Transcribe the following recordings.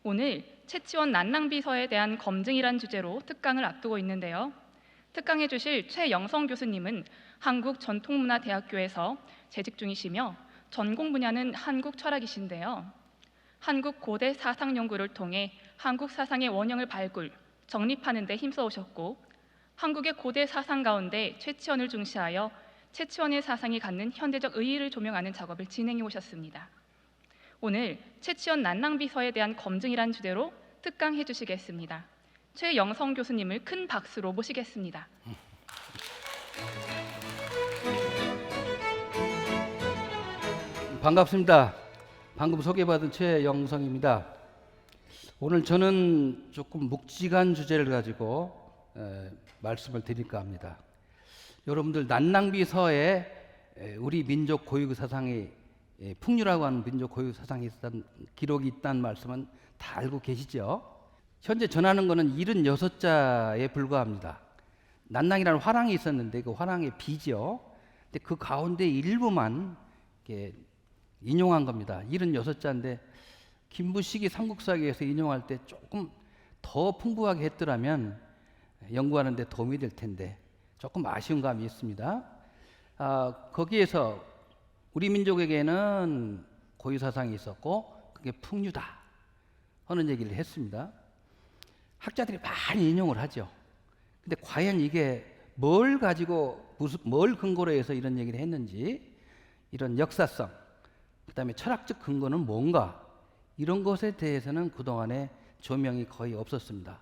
오늘 채치원 난낭비서에 대한 검증이란 주제로 특강을 앞두고 있는데요. 특강해 주실 최영성 교수님은 한국전통문화대학교에서 재직 중이시며 전공 분야는 한국 철학이신데요. 한국 고대 사상 연구를 통해 한국 사상의 원형을 발굴, 정립하는 데 힘써오셨고 한국의 고대 사상 가운데 채치원을 중시하여 채치원의 사상이 갖는 현대적 의의를 조명하는 작업을 진행해 오셨습니다. 오늘 채치원 난낭비서에 대한 검증이란 주제로 특강해 주시겠습니다. 최영성 교수님을 큰 박수로 모시겠습니다. 반갑습니다. 방금 소개받은 최영성입니다. 오늘 저는 조금 묵직한 주제를 가지고 말씀을 드릴까 합니다. 여러분들 난낭비서에 우리 민족 고유 사상이 풍류라고 하는 민족 고유 사상이 있었던 기록이 있다는 말씀은 다 알고 계시죠? 현재 전하는 것은 76자에 불과합니다. 난낭이라는 화랑이 있었는데 그 화랑의 비죠. 근데 그 가운데 일부만 이렇게 인용한 겁니다. 76자인데 김부식이 삼국사기에서 인용할 때 조금 더 풍부하게 했더라면 연구하는 데 도움이 될 텐데 조금 아쉬운 감이 있습니다. 거기에서 우리 민족에게는 고유 사상이 있었고 그게 풍류다 하는 얘기를 했습니다. 학자들이 많이 인용을 하죠. 근데 과연 이게 뭘 가지고 뭘 근거로 해서 이런 얘기를 했는지, 이런 역사성, 그다음에 철학적 근거는 뭔가, 이런 것에 대해서는 그동안에 조명이 거의 없었습니다.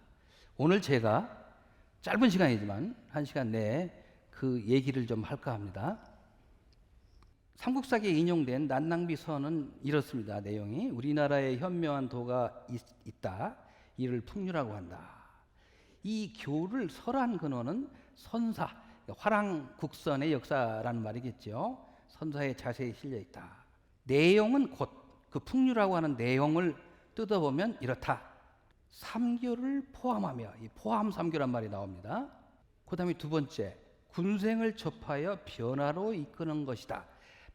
오늘 제가 짧은 시간이지만 1시간 내에 그 얘기를 좀 할까 합니다. 삼국사기에 인용된 난낭비서는 이렇습니다. 내용이 우리나라에 현묘한 도가 있다. 이를 풍류라고 한다. 이 교를 설한 근원은 선사, 화랑국선의 역사라는 말이겠죠. 선사의 자세히 실려 있다. 내용은 곧 그 풍류라고 하는 내용을 뜯어보면 이렇다. 삼교를 포함하며, 이 포함 삼교란 말이 나옵니다. 그 다음에 두 번째, 군생을 접하여 변화로 이끄는 것이다.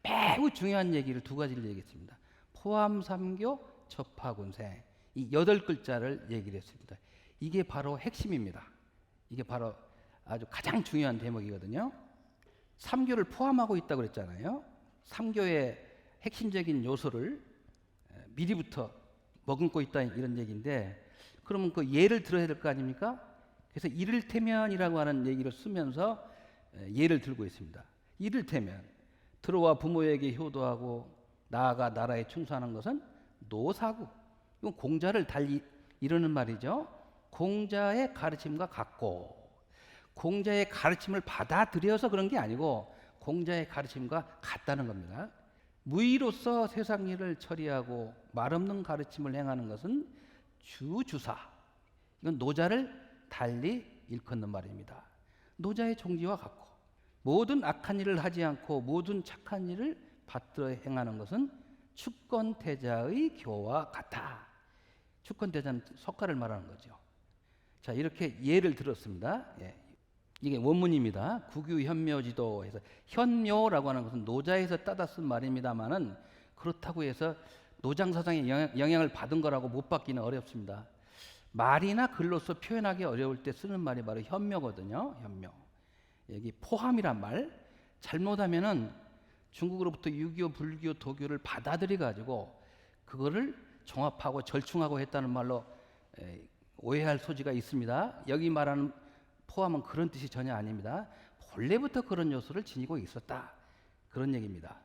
매우 중요한 얘기를 두 가지를 얘기했습니다. 포함 삼교, 접하 군생, 이 8글자를 얘기를 했습니다. 이게 바로 핵심입니다. 이게 바로 아주 가장 중요한 대목이거든요. 삼교를 포함하고 있다고 그랬잖아요. 삼교의 핵심적인 요소를 미리부터 머금고 있다 이런 얘기인데, 그러면 그 예를 들어야 될 거 아닙니까? 그래서 이를테면이라고 하는 얘기를 쓰면서 예를 들고 있습니다. 이를테면 들어와 부모에게 효도하고 나아가 나라에 충성하는 것은 노사구. 이건 공자를 달리 이르는 말이죠. 공자의 가르침과 같고, 공자의 가르침을 받아들여서 그런 게 아니고 공자의 가르침과 같다는 겁니다. 무의로서 세상 일을 처리하고 말없는 가르침을 행하는 것은 주주사. 이건 노자를 달리 일컫는 말입니다. 노자의 종지와 같고, 모든 악한 일을 하지 않고 모든 착한 일을 받들어 행하는 것은 축건태자의 교와 같아. 축건태자는 석가를 말하는 거죠. 자, 이렇게 예를 들었습니다. 예. 이게 원문입니다. 구규현묘지도에서, 현묘라고 하는 것은 노자에서 따다 쓴 말입니다만은 그렇다고 해서 노장 사상의 영향을 받은 거라고 못 받기는 어렵습니다. 말이나 글로서 표현하기 어려울 때 쓰는 말이 바로 현묘거든요. 현묘. 여기 포함이란 말, 잘못하면은 중국으로부터 유교, 불교, 도교를 받아들여 가지고 그거를 종합하고 절충하고 했다는 말로 오해할 소지가 있습니다. 여기 말하는 포함은 그런 뜻이 전혀 아닙니다. 본래부터 그런 요소를 지니고 있었다, 그런 얘기입니다.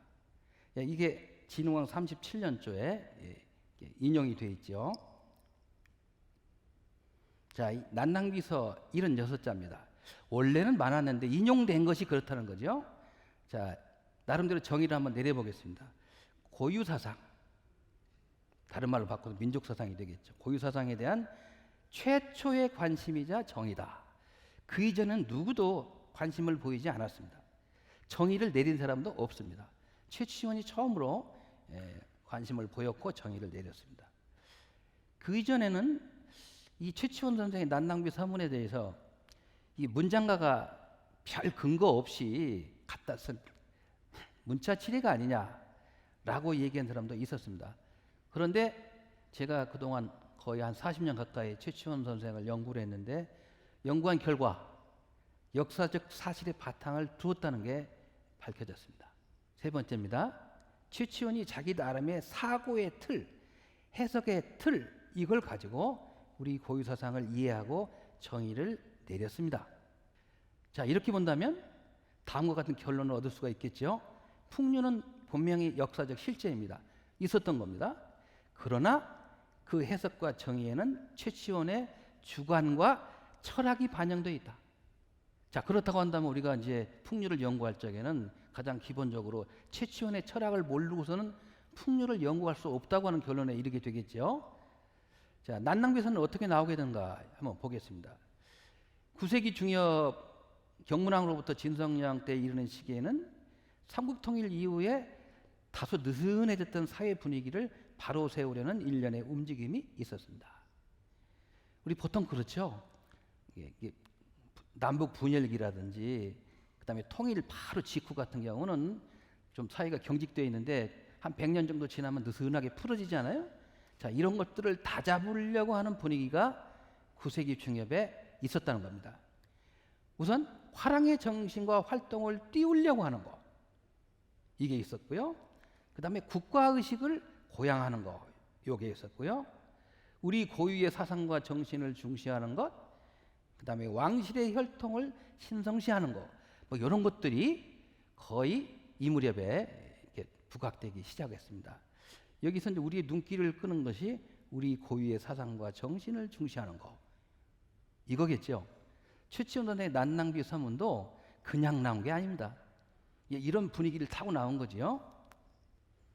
이게 진흥왕 37년조에 인용이 되어 있죠. 자, 난낭비서 76자입니다. 원래는 많았는데 인용된 것이 그렇다는 거죠. 자, 나름대로 정의를 한번 내려보겠습니다. 고유사상, 다른 말로 바꿔서 민족사상이 되겠죠. 고유사상에 대한 최초의 관심이자 정의다. 그 이전엔 누구도 관심을 보이지 않았습니다. 정의를 내린 사람도 없습니다. 최치원이 처음으로 관심을 보였고 정의를 내렸습니다. 그 이전에는 이 최치원 선생의 난낭비 서문에 대해서 이 문장가가 별 근거 없이 갖다 쓴 문자치레가 아니냐라고 얘기한 사람도 있었습니다. 그런데 제가 그동안 거의 한 40년 가까이 최치원 선생을 연구를 했는데 연구한 결과 역사적 사실의 바탕을 두었다는 게 밝혀졌습니다. 세 번째입니다. 최치원이 자기 나름의 사고의 틀, 해석의 틀, 이걸 가지고 우리 고유 사상을 이해하고 정의를 내렸습니다. 자, 이렇게 본다면 다음과 같은 결론을 얻을 수가 있겠죠. 풍류는 분명히 역사적 실제입니다. 있었던 겁니다. 그러나 그 해석과 정의에는 최치원의 주관과 철학이 반영되어 있다. 자, 그렇다고 한다면 우리가 이제 풍류를 연구할 적에는 가장 기본적으로 최치원의 철학을 모르고서는 풍류를 연구할 수 없다고 하는 결론에 이르게 되겠죠. 자, 난낭비선은 어떻게 나오게 되는가 한번 보겠습니다. 9세기 중엽 경문왕으로부터 진성령 때 이르는 시기에는 삼국통일 이후에 다소 느슨해졌던 사회 분위기를 바로 세우려는 일련의 움직임이 있었습니다. 우리 보통 그렇죠. 이게 남북 분열기라든지 그다음에 통일 바로 직후 같은 경우는 좀 사회가 경직되어 있는데 한 100년 정도 지나면 느슨하게 풀어지잖아요. 자, 이런 것들을 다잡으려고 하는 분위기가 9세기 중엽에 있었다는 겁니다. 우선 화랑의 정신과 활동을 띄우려고 하는 것, 이게 있었고요. 그 다음에 국가의식을 고양하는 것, 이게 있었고요. 우리 고유의 사상과 정신을 중시하는 것, 그 다음에 왕실의 혈통을 신성시하는 것, 뭐 이런 것들이 거의 이 무렵에 이렇게 부각되기 시작했습니다. 여기서 이제 우리의 눈길을 끄는 것이 우리 고유의 사상과 정신을 중시하는 것, 이거겠죠. 최치원 선생의 난낭비 서문도 그냥 나온 게 아닙니다. 이런 분위기를 타고 나온 거지요.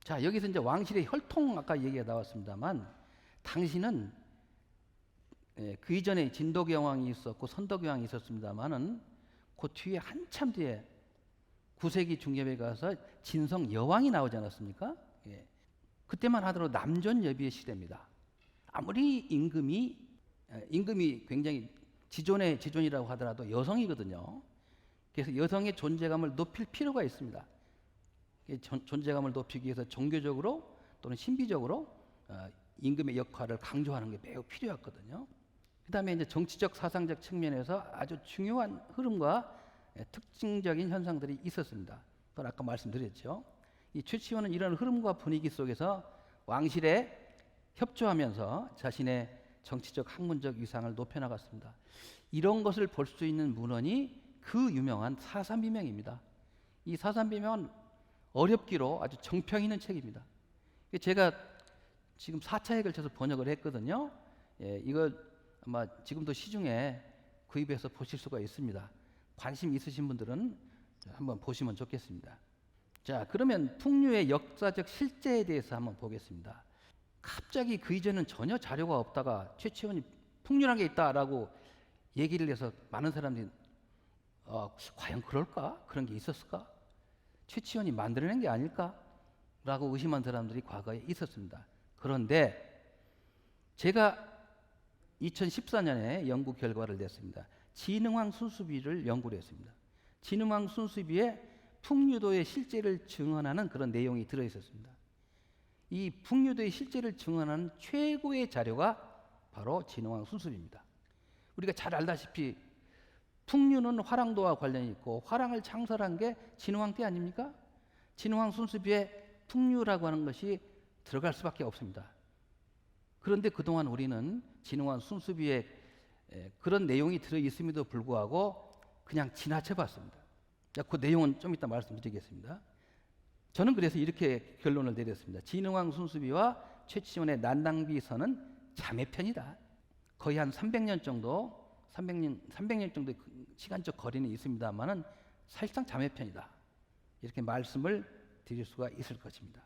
자, 여기서 이제 왕실의 혈통 아까 얘기가 나왔습니다만 당시는 그 이전에 진덕여왕이 있었고 선덕여왕이 있었습니다만은 그 뒤에 한참 뒤에 9세기 중엽에 가서 진성여왕이 나오지 않았습니까? 예. 그때만 하더라도 남존여비의 시대입니다. 아무리 임금이 굉장히 지존의 지존이라고 하더라도 여성이거든요. 그래서 여성의 존재감을 높일 필요가 있습니다. 존재감을 높이기 위해서 종교적으로 또는 신비적으로 임금의 역할을 강조하는 게 매우 필요했거든요. 그 다음에 이제 정치적 사상적 측면에서 아주 중요한 흐름과 특징적인 현상들이 있었습니다. 그건 아까 말씀드렸죠. 이 최치원은 이런 흐름과 분위기 속에서 왕실에 협조하면서 자신의 정치적 학문적 위상을 높여나갔습니다. 이런 것을 볼 수 있는 문헌이 그 유명한 사삼비명입니다. 이 사삼비명은 어렵기로 아주 정평 있는 책입니다. 제가 지금 4차에 걸쳐서 번역을 했거든요. 예, 이거 아마 지금도 시중에 구입해서 보실 수가 있습니다. 관심 있으신 분들은 한번 보시면 좋겠습니다. 자, 그러면 풍류의 역사적 실제에 대해서 한번 보겠습니다. 갑자기 그 이전은 전혀 자료가 없다가 최치원이 풍류란 게 있다라고 얘기를 해서 많은 사람들이 과연 그럴까? 그런 게 있었을까? 최치원이 만들어낸 게 아닐까? 라고 의심한 사람들이 과거에 있었습니다. 그런데 제가 2014년에 연구 결과를 냈습니다. 진흥왕 순수비를 연구를 했습니다. 진흥왕 순수비에 풍류도의 실제를 증언하는 그런 내용이 들어있었습니다. 이 풍류도의 실제를 증언하는 최고의 자료가 바로 진흥왕 순수비입니다. 우리가 잘 알다시피 풍류는 화랑도와 관련이 있고 화랑을 창설한 게 진흥왕 때 아닙니까? 진흥왕 순수비에 풍류라고 하는 것이 들어갈 수밖에 없습니다. 그런데 그동안 우리는 진흥왕 순수비에 그런 내용이 들어있음에도 불구하고 그냥 지나쳐 봤습니다. 그 내용은 좀 이따 말씀드리겠습니다. 저는 그래서 이렇게 결론을 내렸습니다. 진흥왕 순수비와 최치원의 난낭비서는 자매편이다. 거의 한 300년 정도 정도의 시간적 거리는 있습니다만은 사실상 자매편이다. 이렇게 말씀을 드릴 수가 있을 것입니다.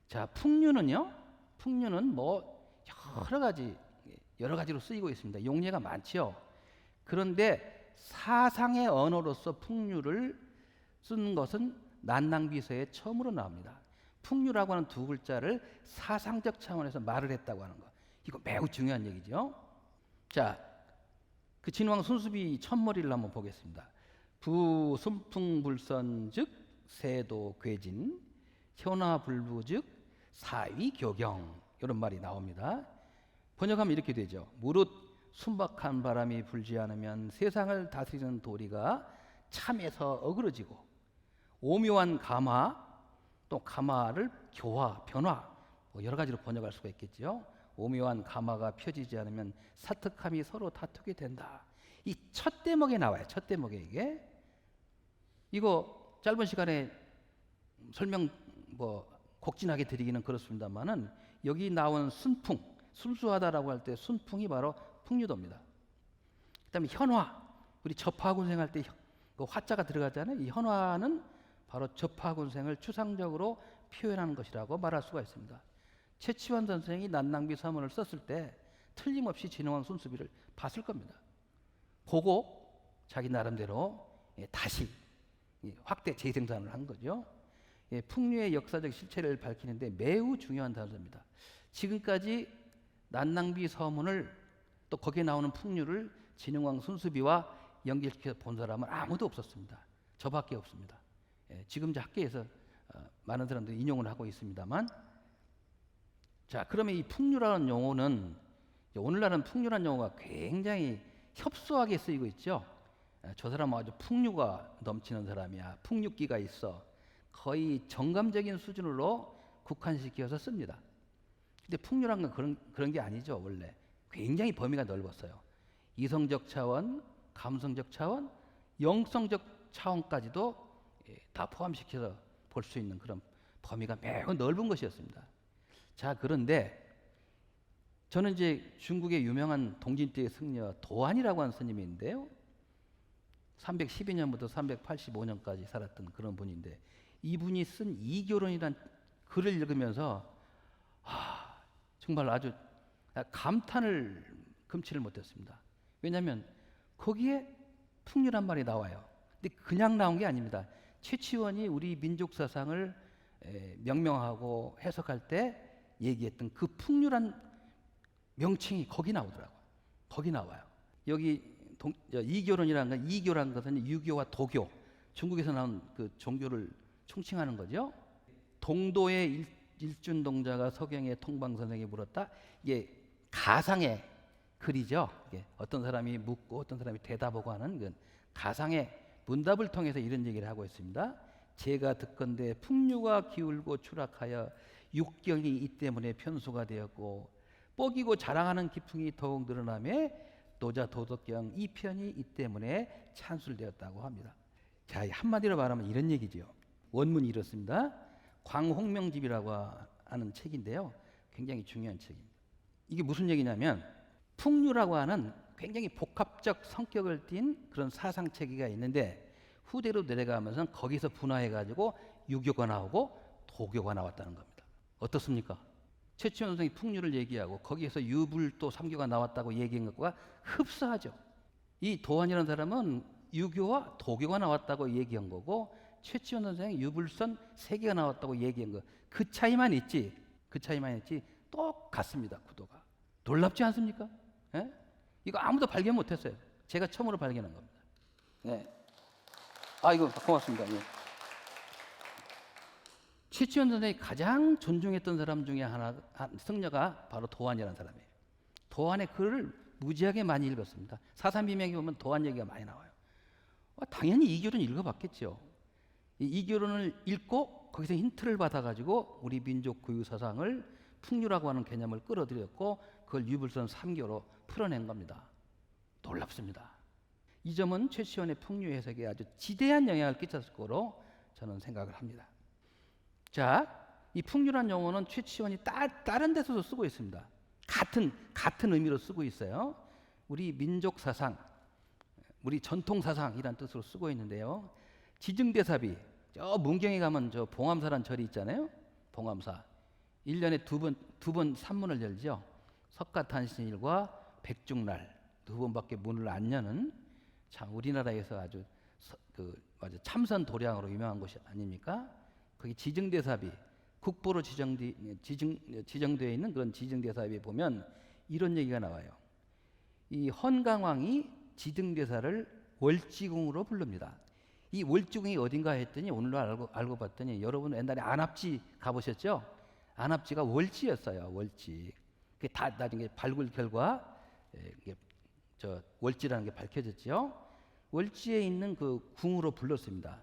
자, 풍류는 뭐 여러 가지로 쓰이고 있습니다. 용례가 많죠. 그런데 사상의 언어로서 풍류를 쓴 것은 난낭비서에 처음으로 나옵니다. 풍류라고 하는 두 글자를 사상적 차원에서 말을 했다고 하는 것. 이거 매우 중요한 얘기죠. 자, 그 진흥왕 순수비 첫머리를 한번 보겠습니다. 부순풍불선 즉 세도괴진, 현화불부 즉 사위교경, 이런 말이 나옵니다. 번역하면 이렇게 되죠. 무릇 순박한 바람이 불지 않으면 세상을 다스리는 도리가 참에서 어그러지고, 오묘한 가마, 또 가마를 교화, 변화, 뭐 여러 가지로 번역할 수가 있겠죠. 오묘한 가마가 펴지지 않으면 사특함이 서로 다투게 된다. 이 첫 대목에 나와요. 첫 대목에 이게. 이거 짧은 시간에 설명 곡진하게 드리기는 그렇습니다만은 여기 나온 순풍, 순수하다라고 할 때 순풍이 바로 풍류도입니다. 그다음에 현화, 우리 접하군생할 때 그 화자가 들어가잖아요. 이 현화는 바로 접하군생을 추상적으로 표현하는 것이라고 말할 수가 있습니다. 최치원 선생이 난낭비 서문을 썼을 때 틀림없이 진흥왕 순수비를 봤을 겁니다. 보고 자기 나름대로 다시 확대 재생산을 한 거죠. 풍류의 역사적 실체를 밝히는데 매우 중요한 단서입니다. 지금까지 난낭비 서문을 또 거기에 나오는 풍류를 진흥왕 순수비와 연결시켜 본 사람은 아무도 없었습니다. 저밖에 없습니다. 지금 이제 학계에서 많은 사람들이 인용을 하고 있습니다만, 자, 그러면 이 풍류라는 용어는, 오늘날은 풍류라는 용어가 굉장히 협소하게 쓰이고 있죠. 저 사람은 아주 풍류가 넘치는 사람이야, 풍류기가 있어, 거의 정감적인 수준으로 국한시켜서 씁니다. 근데 풍류란 건 그런 게 아니죠. 원래 굉장히 범위가 넓었어요. 이성적 차원, 감성적 차원, 영성적 차원까지도 다 포함시켜서 볼 수 있는 그런 범위가 매우 넓은 것이었습니다. 자, 그런데 저는 이제 중국의 유명한 동진대의 승려 도안이라고 하는 스님인데요, 312년부터 385년까지 살았던 그런 분인데, 이분이 쓴 이교론이라는 글을 읽으면서 정말 아주 감탄을 금치를 못했습니다. 왜냐하면 거기에 풍류란 말이 나와요. 근데 그냥 나온 게 아닙니다. 최치원이 우리 민족 사상을 명명하고 해석할 때 얘기했던 그 풍류란 명칭이 거기 나오더라고요. 거기 나와요. 여기 이교론이라는 건, 이교라는 것은 유교와 도교, 중국에서 나온 그 종교를 총칭하는 거죠. 동도의 일준동자가 서경의 통방선생에게 물었다. 이게 가상의 글이죠. 이게 어떤 사람이 묻고 어떤 사람이 대답하고 하는 그 가상의 문답을 통해서 이런 얘기를 하고 있습니다. 제가 듣건대 풍류가 기울고 추락하여 육경이 이 때문에 편수가 되었고, 뻐기고 자랑하는 기풍이 더욱 늘어나며 노자 도덕경 이 편이 이 때문에 찬술되었다고 합니다. 자, 한마디로 말하면 이런 얘기죠. 원문이 이렇습니다. 광홍명집이라고 하는 책인데요, 굉장히 중요한 책입니다. 이게 무슨 얘기냐면, 풍류라고 하는 굉장히 복합적 성격을 띤 그런 사상체계가 있는데, 후대로 내려가면서 거기서 분화해가지고 유교가 나오고 도교가 나왔다는 겁니다. 어떻습니까? 최치원 선생이 풍류를 얘기하고 거기에서 유불도 삼교가 나왔다고 얘기한 것과 흡사하죠. 이 도안이라는 사람은 유교와 도교가 나왔다고 얘기한 거고, 최치원 선생이 유불선 세 개가 나왔다고 얘기한 거, 그 차이만 있지 똑같습니다. 구도가. 놀랍지 않습니까? 예? 이거 아무도 발견 못했어요. 제가 처음으로 발견한 겁니다. 네. 이거 고맙습니다. 예. 최치원 선생이 가장 존중했던 사람 중에 승려가 바로 도안이라는 사람이에요. 도안의 글을 무지하게 많이 읽었습니다. 사삼비명에 보면 도안 얘기가 많이 나와요. 당연히 이교론 읽어봤겠죠. 이교론을 읽고 거기서 힌트를 받아가지고 우리 민족 고유 사상을 풍류라고 하는 개념을 끌어들였고, 그걸 유불선 3교로 풀어낸 겁니다. 놀랍습니다. 이 점은 최치원의 풍류 해석에 아주 지대한 영향을 끼쳤을 거로 저는 생각을 합니다. 자, 이 풍류란 용어는 최치원이 다른 데서도 쓰고 있습니다. 같은 의미로 쓰고 있어요. 우리 민족 사상, 우리 전통 사상이란 뜻으로 쓰고 있는데요. 지증대사비, 저 문경에 가면 저 봉암사란 절이 있잖아요. 봉암사. 1년에 두 번 산문을 열죠. 석가탄신일과 백중날 두 번밖에 문을 안 여는, 참 우리나라에서 아주 참선 도량으로 유명한 곳이 아닙니까? 거기 지증대사비, 국보로 지정되어 있는 그런 지증대사비에 보면 이런 얘기가 나와요. 이 헌강왕이 지증대사를 월지궁으로 부릅니다. 이 월지궁이 어딘가 했더니, 오늘로 알고 봤더니, 여러분 옛날에 안압지 가보셨죠? 안압지가 월지였어요. 월지. 그게 다 나중에 발굴 결과 이게 저 월지라는 게 밝혀졌죠. 월지에 있는 그 궁으로 불렀습니다.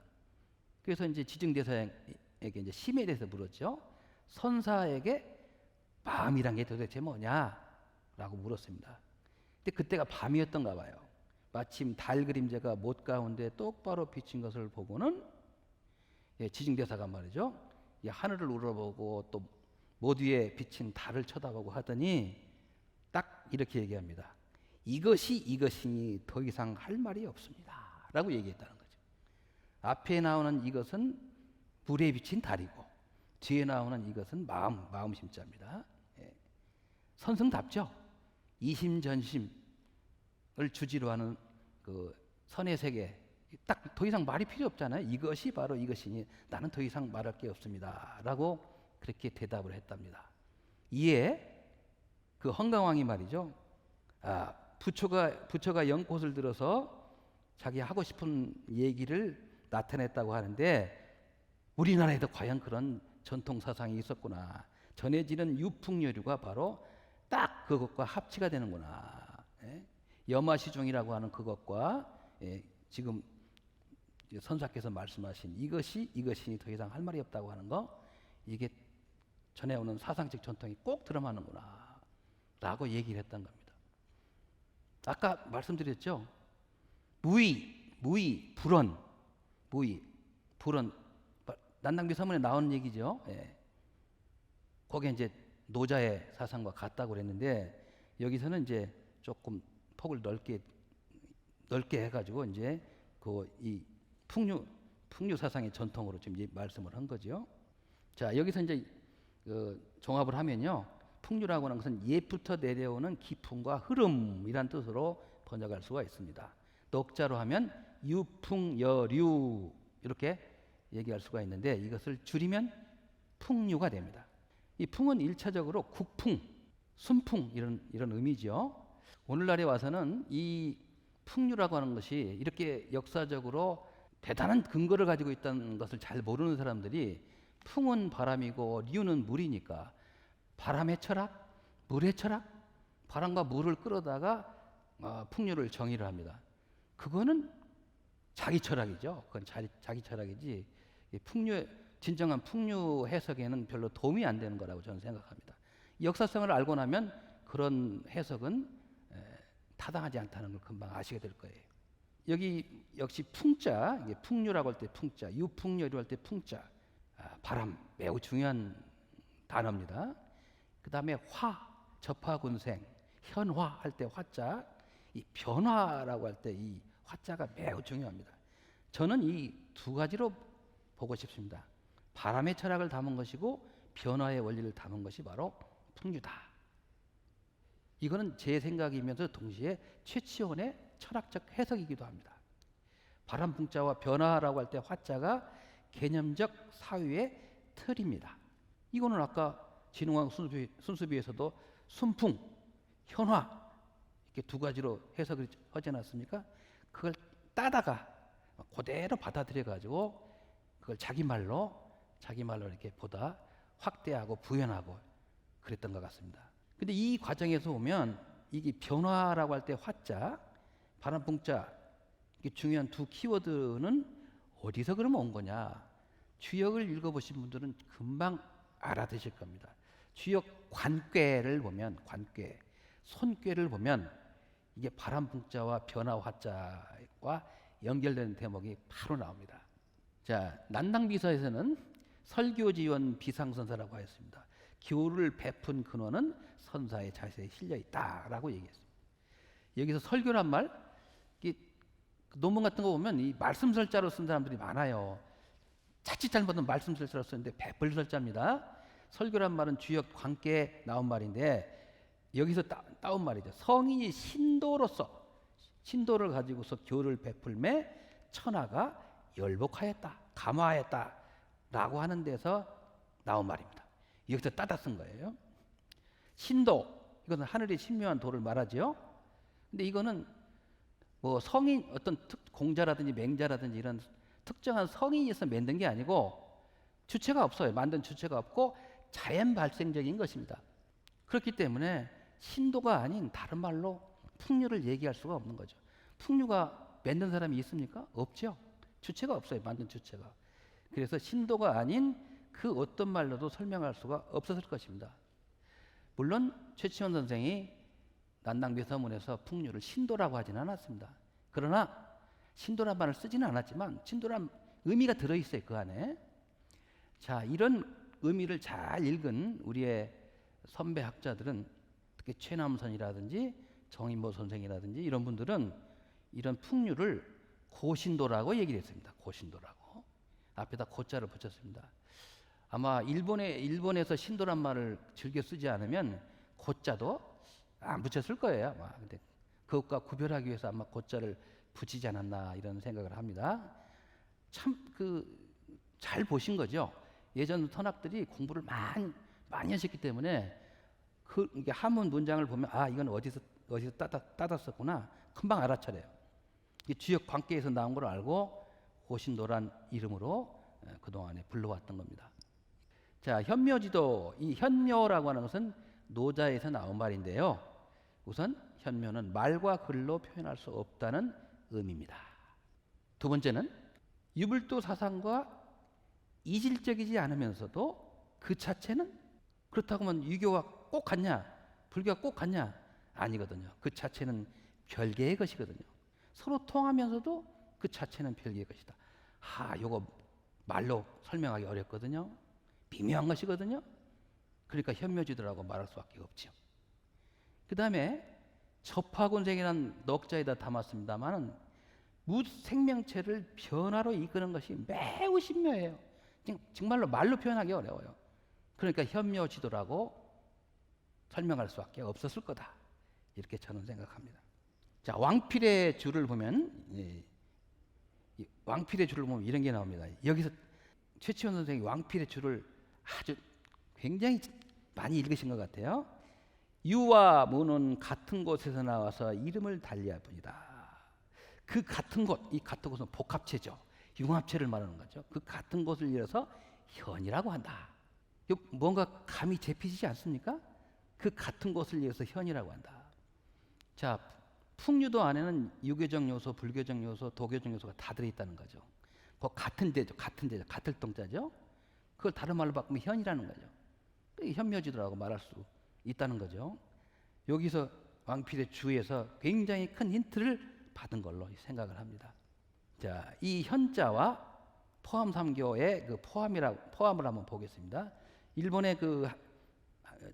그래서 이제 지증대사에게 이제 심에 대해서 물었죠. 선사에게 마음이란 게 도대체 뭐냐라고 물었습니다. 근데 그때가 밤이었던가 봐요. 마침 달 그림자가 못 가운데 똑바로 비친 것을 보고는 지증대사가 말이죠. 이 하늘을 우러보고 또 못 위에 비친 달을 쳐다보고 하더니 딱 이렇게 얘기합니다. 이것이니 더 이상 할 말이 없습니다. 라고 얘기했다는 거죠. 앞에 나오는 이것은 물에 비친 달이고 뒤에 나오는 이것은 마음 심자입니다. 선승답죠. 이심전심을 주지로 하는 그 선의 세계, 딱 더 이상 말이 필요 없잖아요. 이것이 바로 이것이니 나는 더 이상 말할 게 없습니다. 라고 그렇게 대답을 했답니다. 이에 그 헌강왕이 말이죠. 부처가 연꽃을 들어서 자기 하고 싶은 얘기를 나타냈다고 하는데 우리나라에도 과연 그런 전통 사상이 있었구나. 전해지는 유풍여류가 바로 딱 그것과 합치가 되는구나. 염화시종이라고 하는 그것과 지금 선사께서 말씀하신 이것이 더 이상 할 말이 없다고 하는 거, 이게 전해오는 사상적 전통이 꼭 들어맞는구나 라고 얘기를 했던 겁니다. 아까 말씀드렸죠. 불언, 난당비 서문에 나오는 얘기죠. 거기에 이제 노자의 사상과 같다고 그랬는데 여기서는 이제 조금 폭을 넓게 해가지고 이제 이 풍류 사상의 전통으로 지금 말씀을 한 거죠. 자, 여기서 이제 종합을 하면요, 풍류라고 하는 것은 옛부터 내려오는 기풍과 흐름이란 뜻으로 번역할 수가 있습니다. 넉자로 하면 유풍여류 이렇게 얘기할 수가 있는데 이것을 줄이면 풍류가 됩니다. 이 풍은 일차적으로 국풍, 순풍 이런 의미죠. 오늘날에 와서는 이 풍류라고 하는 것이 이렇게 역사적으로 대단한 근거를 가지고 있다는 것을 잘 모르는 사람들이 풍은 바람이고 류는 물이니까 바람의 철학, 물의 철학, 바람과 물을 끌어다가 풍류를 정의를 합니다. 그거는 자기 철학이죠. 그건 자기 철학이지 진정한 풍류 해석에는 별로 도움이 안 되는 거라고 저는 생각합니다. 역사성을 알고 나면 그런 해석은 타당하지 않다는 걸 금방 아시게 될 거예요. 여기 역시 풍자, 이게 풍류라고 할 때 풍자, 유풍여류 할 때 풍자, 바람 매우 중요한 단어입니다. 그 다음에 접화군생, 현화 할 때 화자, 이 변화라고 할 때 이 화자가 매우 중요합니다. 저는 이 두 가지로 보고 싶습니다. 바람의 철학을 담은 것이고 변화의 원리를 담은 것이 바로 풍류다. 이거는 제 생각이면서 동시에 최치원의 철학적 해석이기도 합니다. 바람 풍자와 변화라고 할 때 화자가 개념적 사유의 틀입니다. 이거는 아까 진흥왕 순수비에서도 순풍, 현화 이렇게 두 가지로 해석을 하지 않았습니까? 그걸 따다가 그대로 받아들여 가지고 그걸 자기 말로 이렇게 보다 확대하고 부연하고 그랬던 것 같습니다. 근데 이 과정에서 보면 이게 변화라고 할 때 화자, 바람풍자, 이게 중요한 두 키워드는 어디서 그러면 온 거냐? 주역을 읽어보신 분들은 금방 알아드실 겁니다. 주역 관괴를 보면 손괴를 보면 이게 바람풍자와 변화 화자와 연결되는 대목이 바로 나옵니다. 자, 난당비서에서는 설교지원 비상선사라고 하였습니다. 교를 베푼 근원은 선사의 자세에 실려 있다라고 얘기했습니다. 여기서 설교란 말, 논문 같은 거 보면 이 말씀설자로 쓴 사람들이 많아요. 자칫 잘못하면 말씀설자로 쓰는데 베풀설자입니다. 설교란 말은 주역 관계에 나온 말인데 여기서 따온 말이죠. 성인이 신도를 가지고서 교를 베풀매 천하가 열복하였다, 감화하였다 라고 하는 데서 나온 말입니다. 여기서 따다 쓴 거예요. 신도, 이것은 하늘의 신묘한 도를 말하죠. 근데 이거는 뭐 성인, 어떤 공자라든지 맹자라든지 이런 특정한 성인에서 만든 게 아니고 주체가 없어요. 만든 주체가 없고 자연 발생적인 것입니다. 그렇기 때문에 신도가 아닌 다른 말로 풍류를 얘기할 수가 없는 거죠. 풍류가 만든 사람이 있습니까? 없죠. 주체가 없어요. 만든 주체가. 그래서 신도가 아닌 그 어떤 말로도 설명할 수가 없었을 것입니다. 물론 최치원 선생이 난낭비서문에서 풍류를 신도라고 하지는 않았습니다. 그러나 신도란 말을 쓰지는 않았지만 신도란 의미가 들어있어요. 그 안에. 자, 이런 의미를 잘 읽은 우리의 선배 학자들은 특히 최남선이라든지 정인보 선생이라든지 이런 분들은 이런 풍류를 고신도라고 얘기를 했습니다. 고신도라고. 앞에다 고자를 붙였습니다. 아마 일본에서 신도란 말을 즐겨 쓰지 않으면 고자도 안 붙였을 거예요. 아마. 근데 그것과 구별하기 위해서 아마 고자를 붙이지 않았나 이런 생각을 합니다. 참 잘 보신 거죠. 예전 선학들이 공부를 많이 하셨기 때문에 이게 한문 문장을 보면 이건 어디서 따졌었구나 금방 알아차려요. 이 주역 관계에서 나온 걸 알고 고신도란 이름으로 그동안에 불러왔던 겁니다. 자, 현묘지도, 이 현묘라고 하는 것은 노자에서 나온 말인데요. 우선 현묘는 말과 글로 표현할 수 없다는 의미입니다. 두 번째는 유불도 사상과 이질적이지 않으면서도 그 자체는 그렇다고 하면 유교가 꼭 같냐 불교가 꼭 같냐 아니거든요. 그 자체는 별개의 것이거든요. 서로 통하면서도 그 자체는 별개의 것이다. 요거 말로 설명하기 어렵거든요. 미묘한 것이거든요. 그러니까 현묘지도라고 말할 수밖에 없죠. 그 다음에 접하곤생이라는 넉자에다 담았습니다만 무생명체를 변화로 이끄는 것이 매우 신묘해요. 정말로 말로 표현하기 어려워요. 그러니까 현묘지도라고 설명할 수밖에 없었을 거다. 이렇게 저는 생각합니다. 자, 왕필의 줄을 보면 왕필의 줄을 보면 이런 게 나옵니다. 여기서 최치원 선생이 왕필의 줄을 아주 굉장히 많이 읽으신 것 같아요. 유와 무는 같은 곳에서 나와서 이름을 달리할 뿐이다. 그 같은 곳, 이 같은 곳은 복합체죠. 융합체를 말하는 거죠. 그 같은 곳을 이어서 현이라고 한다. 뭔가 감이 잡히지 않습니까? 그 같은 곳을 이어서 현이라고 한다. 자, 풍류도 안에는 유교적 요소, 불교적 요소, 도교적 요소가 다 들어있다는 거죠. 그 같은 데죠. 같을 동자죠. 그걸 다른 말로 바꾸면 현이라는 거죠. 현묘지도라고 말할 수 있다는 거죠. 여기서 왕필의 주에서 굉장히 큰 힌트를 받은 걸로 생각을 합니다. 자, 이 현자와 포함 3교의 그 포함을 한번 보겠습니다. 일본의 그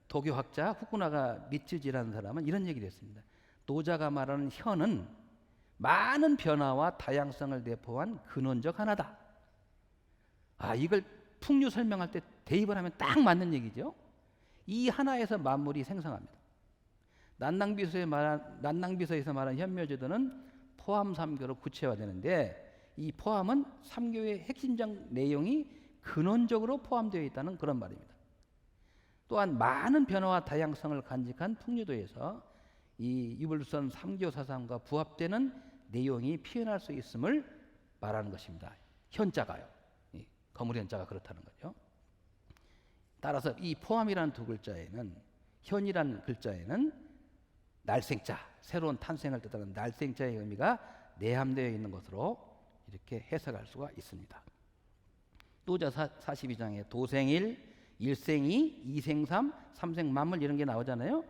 도교학자 후쿠나가 미츠지라는 사람은 이런 얘기를 했습니다. 노자가 말하는 현은 많은 변화와 다양성을 내포한 근원적 하나다. 이걸 풍류 설명할 때 대입을 하면 딱 맞는 얘기죠. 이 하나에서 만물이 생성합니다. 난낭비서에서 말한 현묘지도는 포함 3교로 구체화되는데 이 포함은 3교의 핵심적 내용이 근원적으로 포함되어 있다는 그런 말입니다. 또한 많은 변화와 다양성을 간직한 풍류도에서 이 유불선 3교 사상과 부합되는 내용이 표현할 수 있음을 말하는 것입니다. 현자가요. 거물 현자가 그렇다는 거죠. 따라서 이 포함이라는 두 글자에는 현이라는 글자에는 날생자, 새로운 탄생을 뜻하는 날생자의 의미가 내함되어 있는 것으로 이렇게 해석할 수가 있습니다. 노자 42장에 도생일, 일생이, 이생삼, 삼생만물 이런 게 나오잖아요.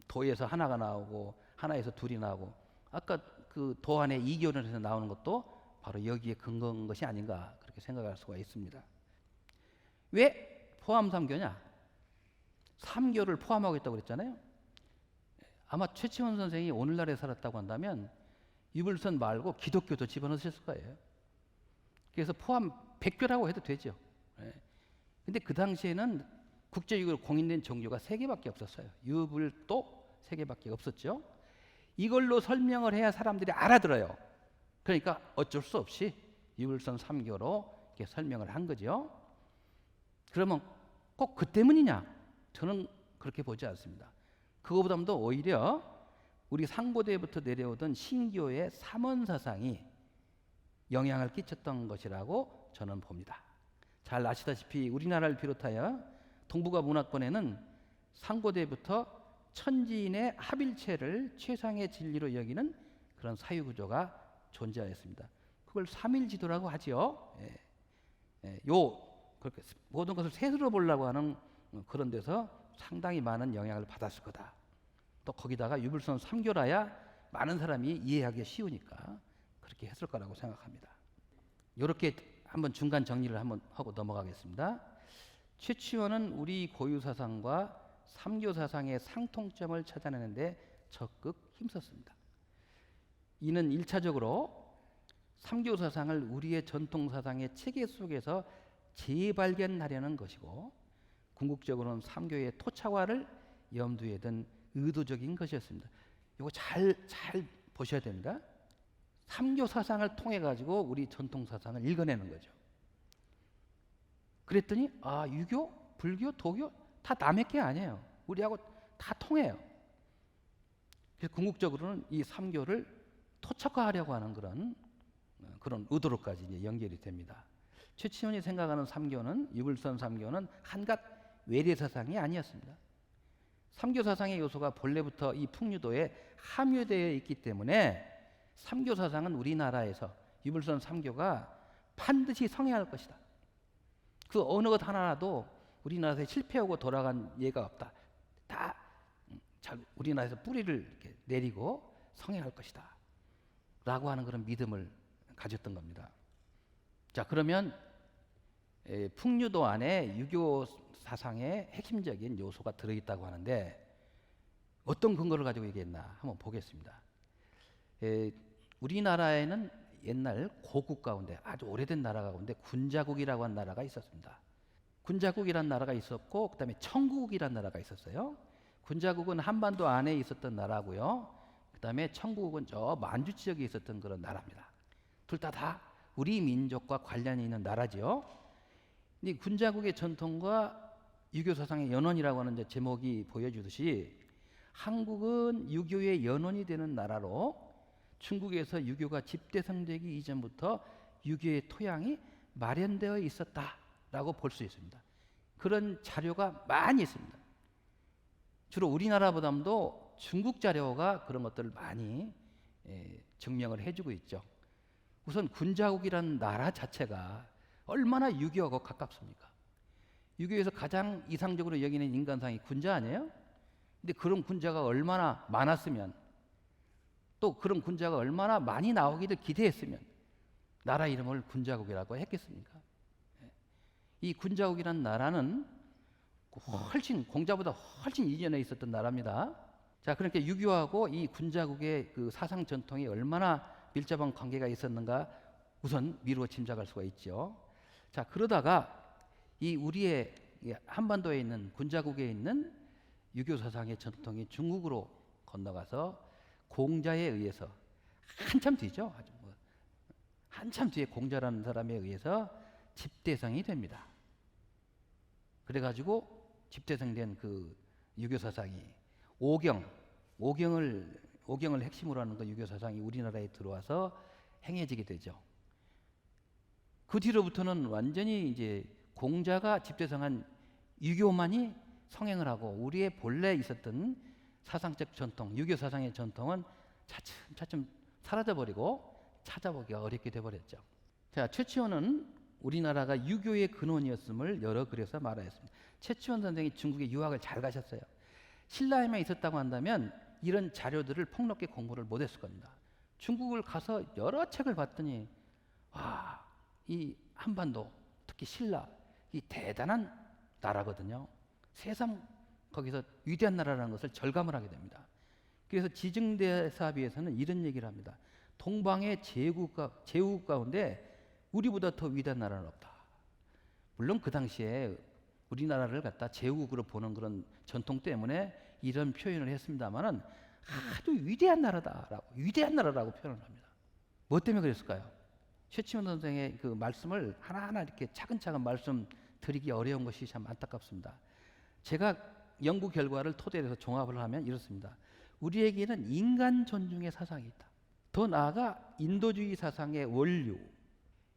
도에서 하나가 나오고 하나에서 둘이 나오고 아까 그 도 안에 이교론에서 나오는 것도 바로 여기에 근거한 것이 아닌가 그렇게 생각할 수가 있습니다. 왜 포함 3교냐? 3교를 포함하고 있다고 그랬잖아요. 아마 최치원 선생이 오늘날에 살았다고 한다면 유불선 말고 기독교도 집어넣으셨을 거예요. 그래서 포함 100교라고 해도 되죠. 근데 그 당시에는 국제유교로 공인된 종교가 3개밖에 없었어요. 유불도 3개밖에 없었죠. 이걸로 설명을 해야 사람들이 알아들어요. 그러니까 어쩔 수 없이 유불선 3교로 이렇게 설명을 한 거죠. 그러면 꼭 그 때문이냐? 저는 그렇게 보지 않습니다. 그거보다도 오히려 우리 상고대부터 내려오던 신교의 삼원사상이 영향을 끼쳤던 것이라고 저는 봅니다. 잘 아시다시피 우리나라를 비롯하여 동북아 문화권에는 상고대부터 천지인의 합일체를 최상의 진리로 여기는 그런 사유구조가 존재하였습니다. 그걸 삼일지도라고 하지요. 그렇게 모든 것을 세스로 보려고 하는 그런 데서 상당히 많은 영향을 받았을 거다. 또 거기다가 유불선 3교라야 많은 사람이 이해하기 쉬우니까 그렇게 했을 거라고 생각합니다. 이렇게 한번 중간 정리를 한번 하고 넘어가겠습니다. 최치원은 우리 고유 사상과 삼교 사상의 상통점을 찾아내는데 적극 힘썼습니다. 이는 1차적으로 삼교 사상을 우리의 전통 사상의 체계 속에서 재발견하려는 것이고, 궁극적으로는 삼교의 토착화를 염두에 둔 의도적인 것이었습니다. 이거 잘 보셔야 됩니다. 삼교 사상을 통해 가지고 우리 전통 사상을 읽어내는 거죠. 그랬더니 유교, 불교, 도교 다 남의 게 아니에요. 우리하고 다 통해요. 그래서 궁극적으로는 이 삼교를 토착화하려고 하는 그런 의도로까지 이제 연결이 됩니다. 최치원이 생각하는 삼교는, 유불선 삼교는 한갓 외래 사상이 아니었습니다. 삼교 사상의 요소가 본래부터 이 풍류도에 함유되어 있기 때문에 삼교 사상은 우리나라에서 유불선 삼교가 반드시 성행할 것이다. 그 어느 것 하나라도 우리나라에서 실패하고 돌아간 예가 없다. 다 우리나라에서 뿌리를 이렇게 내리고 성행할 것이다. 라고 하는 그런 믿음을 가졌던 겁니다. 자, 그러면 풍류도 안에 유교 사상의 핵심적인 요소가 들어있다고 하는데 어떤 근거를 가지고 얘기했나 한번 보겠습니다. 우리나라에는 옛날 고국 가운데 아주 오래된 나라 가운데 군자국이라고 한 나라가 있었습니다. 군자국이란 나라가 있었고 그다음에 청국이란 나라가 있었어요. 군자국은 한반도 안에 있었던 나라고요. 그다음에 청국은 저 만주 지역에 있었던 그런 나라입니다. 둘 다 우리 민족과 관련이 있는 나라지요. 이 군자국의 전통과 유교 사상의 연원이라고 하는 이제 제목이 보여주듯이 한국은 유교의 연원이 되는 나라로 중국에서 유교가 집대성되기 이전부터 유교의 토양이 마련되어 있었다라고 볼 수 있습니다. 그런 자료가 많이 있습니다. 주로 우리나라보다도 중국 자료가 그런 것들을 많이 증명을 해주고 있죠. 우선 군자국이라는 나라 자체가 얼마나 유교하고 가깝습니까? 유교에서 가장 이상적으로 여기는 인간상이 군자 아니에요? 근데 그런 군자가 얼마나 많았으면, 또 그런 군자가 얼마나 많이 나오기를 기대했으면 나라 이름을 군자국이라고 했겠습니까? 이 군자국이라는 나라는 공자보다 훨씬 이전에 있었던 나라입니다. 자, 그러니까 유교하고 이 군자국의 그 사상 전통이 얼마나 밀접한 관계가 있었는가 우선 미루어 짐작할 수가 있죠. 자, 그러다가 이 우리의 한반도에 있는 군자국에 있는 유교 사상의 전통이 중국으로 건너가서 공자에 의해서 한참 뒤죠. 한참 뒤에 공자라는 사람에 의해서 집대성이 됩니다. 그래가지고 집대성된 그 유교 사상이 오경을 핵심으로 하는 그 유교 사상이 우리나라에 들어와서 행해지게 되죠. 그 뒤로부터는 완전히 이제 공자가 집대성한 유교만이 성행을 하고 우리의 본래 있었던 사상적 전통, 유교 사상의 전통은 차츰 사라져버리고 찾아보기가 어렵게 돼버렸죠. 자, 최치원은 우리나라가 유교의 근원이었음을 여러 글에서 말하였습니다. 최치원 선생이 중국에 유학을 잘 가셨어요. 신라에만 있었다고 한다면 이런 자료들을 폭넓게 공부를 못했을 겁니다. 중국을 가서 여러 책을 봤더니 이 한반도, 특히 신라, 이 대단한 나라거든요. 새삼 거기서 위대한 나라라는 것을 절감을 하게 됩니다. 그래서 지증대사비에서는 이런 얘기를 합니다. 동방의 제국 가운데 우리보다 더 위대한 나라는 없다. 물론 그 당시에 우리나라를 갖다 제국으로 보는 그런 전통 때문에 이런 표현을 했습니다만은 아주 위대한 나라라고 표현을 합니다. 뭐 때문에 그랬을까요? 최치원 선생의 그 말씀을 하나하나 이렇게 차근차근 말씀드리기 어려운 것이 참 안타깝습니다. 제가 연구 결과를 토대로 해서 종합을 하면 이렇습니다. 우리에게는 인간 존중의 사상이 있다. 더 나아가 인도주의 사상의 원류,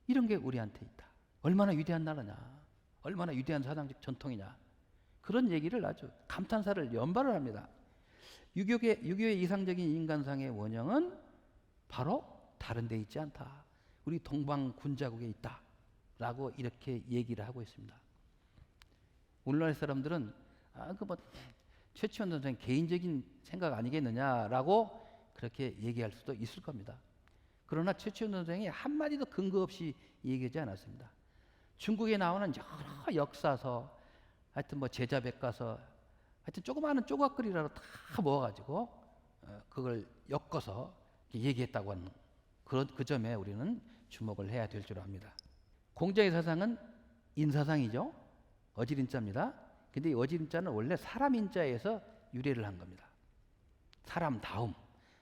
이런 게 우리한테 있다. 얼마나 위대한 나라냐, 얼마나 위대한 사상적 전통이냐. 그런 얘기를 아주 감탄사를 연발을 합니다. 유교의 이상적인 인간상의 원형은 바로 다른 데 있지 않다. 우리 동방군자국에 있다라고 이렇게 얘기를 하고 있습니다. 오늘날 사람들은 최치원 선생 개인적인 생각 아니겠느냐라고 그렇게 얘기할 수도 있을 겁니다. 그러나 최치원 선생이 한마디도 근거 없이 얘기하지 않았습니다. 중국에 나오는 여러 역사서, 하여튼 제자백과서, 하여튼 조그마한 조각거리라도 다 모아가지고 그걸 엮어서 얘기했다고 하는 그 점에 우리는 주목을 해야 될 줄 압니다. 공자의 사상은 인사상이죠. 어지린자입니다. 근데 이 어지린자는 원래 사람인자에서 유래를 한 겁니다. 사람다움,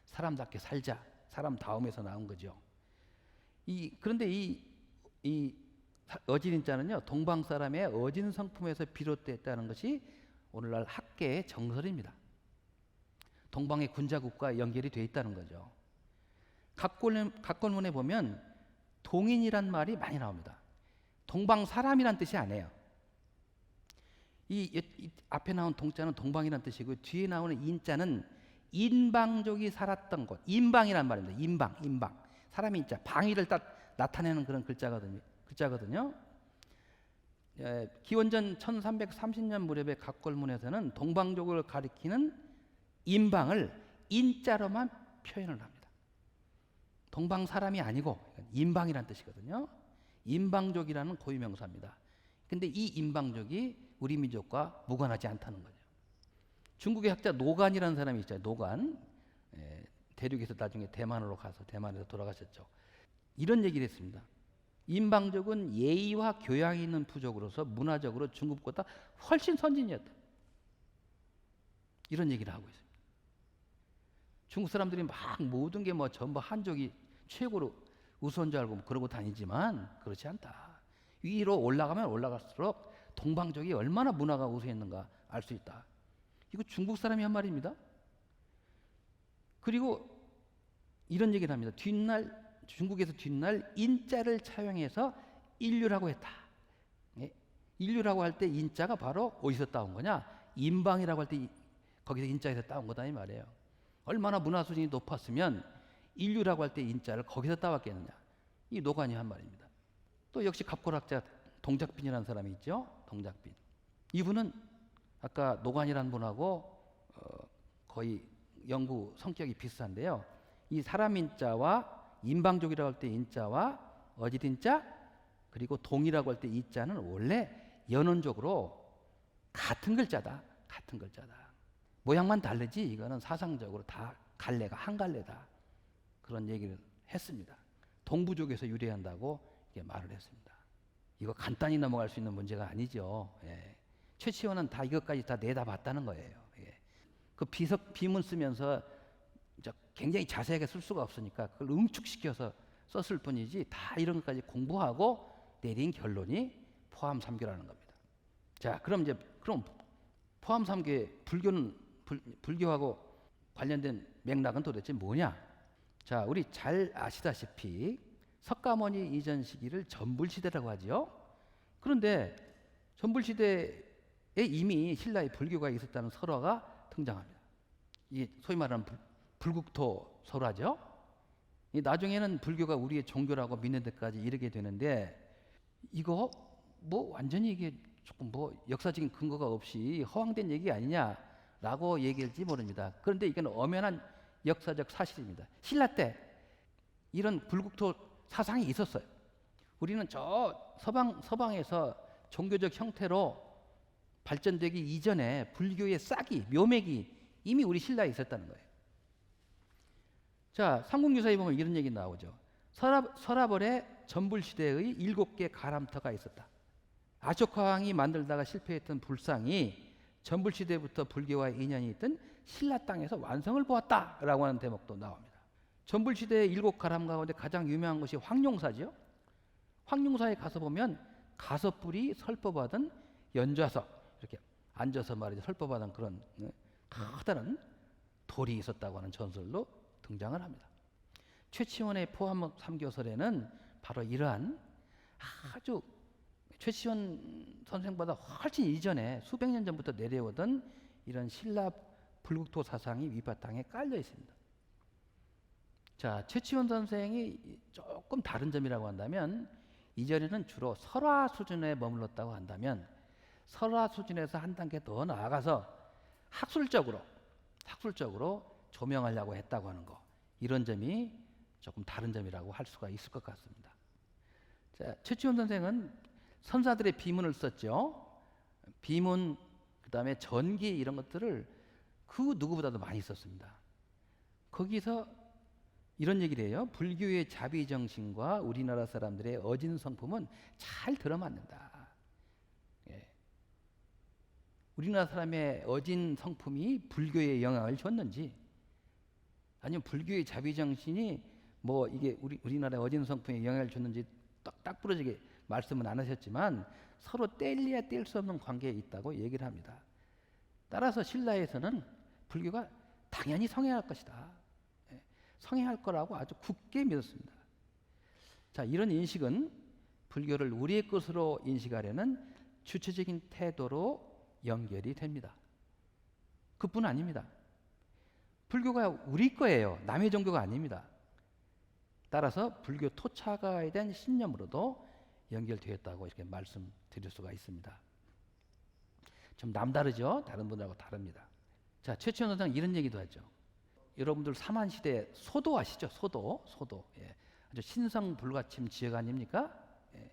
사람답게 살자, 사람다움에서 나온 거죠. 그런데 이 어지린자는요, 동방 사람의 어진 성품에서 비롯됐다는 것이 오늘날 학계의 정설입니다. 동방의 군자국과 연결이 되어 있다는 거죠. 각권문에 보면 동인이란 말이 많이 나옵니다. 동방 사람이란 뜻이 아니에요. 이 앞에 나온 동자는 동방이란 뜻이고 뒤에 나오는 인자는 인방족이 살았던 곳, 인방이란 말입니다. 인방. 사람의 인자, 방위를 딱 나타내는 그런 글자거든요. 기원전 1330년 무렵의 각골문에서는 동방족을 가리키는 인방을 인자로만 표현을 합니다. 동방 사람이 아니고 인방이란 뜻이거든요. 인방족이라는 고유명사입니다. 근데 이 인방족이 우리 민족과 무관하지 않다는 거죠. 중국의 학자 노간이라는 사람이 있어요. 노간. 대륙에서 나중에 대만으로 가서 대만에서 돌아가셨죠. 이런 얘기를 했습니다. 인방족은 예의와 교양이 있는 부족으로서 문화적으로 중국보다 훨씬 선진이었다. 이런 얘기를 하고 있습니다. 중국 사람들이 막 모든 게 전부 한족이 최고로 우수한 줄 알고 그러고 다니지만 그렇지 않다. 위로 올라가면 올라갈수록 동방족이 얼마나 문화가 우수했는가 알 수 있다. 이거 중국 사람이 한 말입니다. 그리고 이런 얘기를 합니다. 중국에서 뒷날 인자를 차용해서 인류라고 했다. 인류라고 할 때 인자가 바로 어디서 따온 거냐? 인방이라고 할 때 거기서 인자에서 따온 거다 이 말이에요. 얼마나 문화 수준이 높았으면 인류라고 할 때 인자를 거기서 따왔겠느냐? 이 노관이 한 말입니다. 또 역시 갑골학자 동작빈이라는 사람이 있죠. 동작빈. 이분은 아까 노관이라는 분하고 거의 연구 성격이 비슷한데요. 이 사람 인자와 인방족이라고 할 때 인자와 어지린자 그리고 동이라고 할 때 이자는 원래 연원적으로 같은 글자다. 같은 글자다. 모양만 다르지 이거는 사상적으로 다 갈래가 한 갈래다. 그런 얘기를 했습니다. 동부족에서 유래한다고 이렇게 말을 했습니다. 이거 간단히 넘어갈 수 있는 문제가 아니죠. 최치원은 다 이것까지 다 내다봤다는 거예요. 그 비문 쓰면서 굉장히 자세하게 쓸 수가 없으니까 그걸 응축시켜서 썼을 뿐이지 다 이런 것까지 공부하고 내린 결론이 포함 3교라는 겁니다. 자, 그럼 포함 3교의 불교하고 관련된 맥락은 도대체 뭐냐? 자, 우리 잘 아시다시피 석가모니 이전 시기를 전불시대라고 하죠. 그런데 전불시대에 이미 신라에 불교가 있었다는 설화가 등장합니다. 이 소위 말하는 불국토 설화죠. 나중에는 불교가 우리의 종교라고 믿는 데까지 이르게 되는데 이거 완전히 이게 조금 역사적인 근거가 없이 허황된 얘기 아니냐라고 얘기할지 모릅니다. 그런데 이건 엄연한 역사적 사실입니다. 신라 때 이런 불국토 사상이 있었어요. 우리는 저 서방에서 종교적 형태로 발전되기 이전에 불교의 싹이, 묘맥이 이미 우리 신라에 있었다는 거예요. 자, 삼국유사에 보면 이런 얘기 나오죠. 서라벌에 전불시대의 7개 가람터가 있었다. 아쇼카 왕이 만들다가 실패했던 불상이 전불시대부터 불교와 인연이 있던 신라 땅에서 완성을 보았다라고 하는 대목도 나옵니다. 전불시대의 7가람 가운데 가장 유명한 것이 황룡사죠. 황룡사에 가서 보면 가서뿔이 설법하던 연좌석 이렇게 앉아서 말이죠. 설법하던 그런 커다란 돌이 있었다고 하는 전설로 등장을 합니다. 최치원의 포함 3교설에는 바로 이러한 아주 최치원 선생보다 훨씬 이전에 수백 년 전부터 내려오던 이런 신라 불국토 사상이 위바탕에 깔려 있습니다. 자, 최치원 선생이 조금 다른 점이라고 한다면 이전에는 주로 설화 수준에 머물렀다고 한다면 설화 수준에서 한 단계 더 나아가서 학술적으로 조명하려고 했다고 하는 거, 이런 점이 조금 다른 점이라고 할 수가 있을 것 같습니다. 자, 최치원 선생은 선사들의 비문을 썼죠. 비문, 그 다음에 전기 이런 것들을 그 누구보다도 많이 썼습니다. 거기서 이런 얘기를 해요. 불교의 자비 정신과 우리나라 사람들의 어진 성품은 잘 들어맞는다. 예. 우리나라 사람의 어진 성품이 불교에 영향을 줬는지, 아니면 불교의 자비 정신이 뭐 이게 우리나라의 어진 성품에 영향을 줬는지 딱 부러지게 말씀은 안 하셨지만 서로 뗄래야 뗄 수 없는 관계에 있다고 얘기를 합니다. 따라서 신라에서는 불교가 당연히 성행할 것이다. 성행할 거라고 아주 굳게 믿었습니다. 자, 이런 인식은 불교를 우리의 것으로 인식하려는 주체적인 태도로 연결이 됩니다. 그뿐 아닙니다. 불교가 우리 거예요. 남의 종교가 아닙니다. 따라서 불교 토착화에 대한 신념으로도 연결되었다고 이렇게 말씀드릴 수가 있습니다. 좀 남다르죠? 다른 분들하고 다릅니다. 자, 최치원 선생 이런 얘기도 하죠. 여러분들 삼한시대 소도 아시죠? 소도. 예. 아주 신성불가침 지역 아닙니까? 예.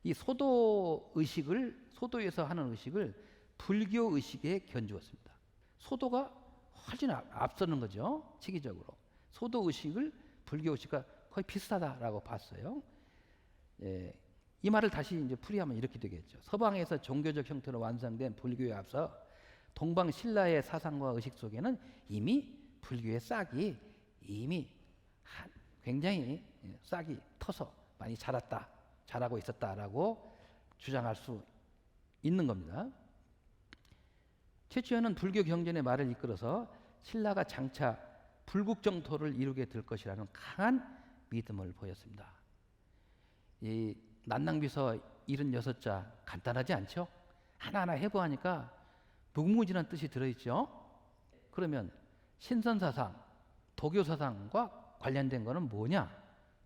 이 소도 의식을, 소도에서 하는 의식을 불교 의식에 견주었습니다. 소도가 훨씬 앞서는 거죠. 시기적으로. 소도 의식을 불교 의식과 거의 비슷하다라고 봤어요. 예. 이 말을 다시 이제 풀이하면 이렇게 되겠죠. 서방에서 종교적 형태로 완성된 불교에 앞서 동방 신라의 사상과 의식 속에는 이미 불교의 싹이 이미 굉장히 싹이 터서 많이 자라고 있었다라고 주장할 수 있는 겁니다. 최치원은 불교 경전의 말을 이끌어서 신라가 장차 불국정토를 이루게 될 것이라는 강한 믿음을 보였습니다. 이 난낭비서 76자 간단하지 않죠? 하나하나 해부하니까 무궁무진한 뜻이 들어있죠. 그러면 신선사상, 도교사상과 관련된 거는 뭐냐?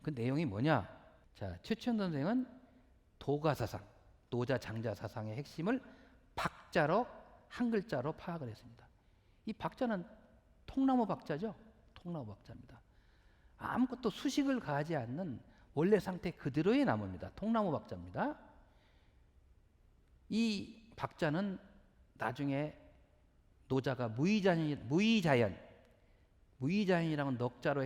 그 내용이 뭐냐? 자, 최치원 선생은 도가사상, 노자 장자 사상의 핵심을 박자로, 한 글자로 파악을 했습니다. 이 박자는 통나무 박자죠. 통나무 박자입니다. 아무것도 수식을 가하지 않는 원래 상태 그대로의 나무입니다. 통나무 박자입니다. 이 박자는 나중에 노자가 무의자연이라는 넉자로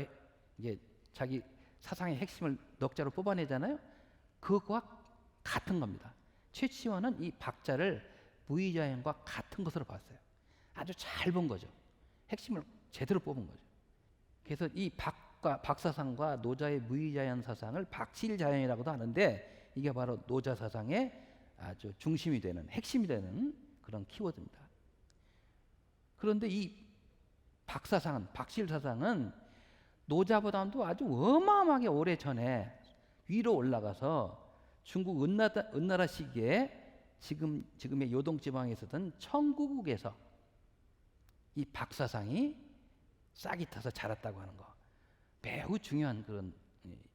이게 자기 사상의 핵심을 넉자로 뽑아내잖아요. 그것과 같은 겁니다. 최치원은 이 박자를 무의자연과 같은 것으로 봤어요. 아주 잘 본 거죠. 핵심을 제대로 뽑은 거죠. 그래서 이 박사상과 노자의 무의자연 사상을 박실자연이라고도 하는데 이게 바로 노자 사상의 아주 중심이 되는, 핵심이 되는 그런 키워드입니다. 그런데 이 박실사상은 노자보다도 아주 어마어마하게 오래 전에 위로 올라가서 중국 은나라 시기에 지금의 요동지방에 있었던 청구국에서 이 박사상이 싹이 타서 자랐다고 하는 거, 매우 중요한 그런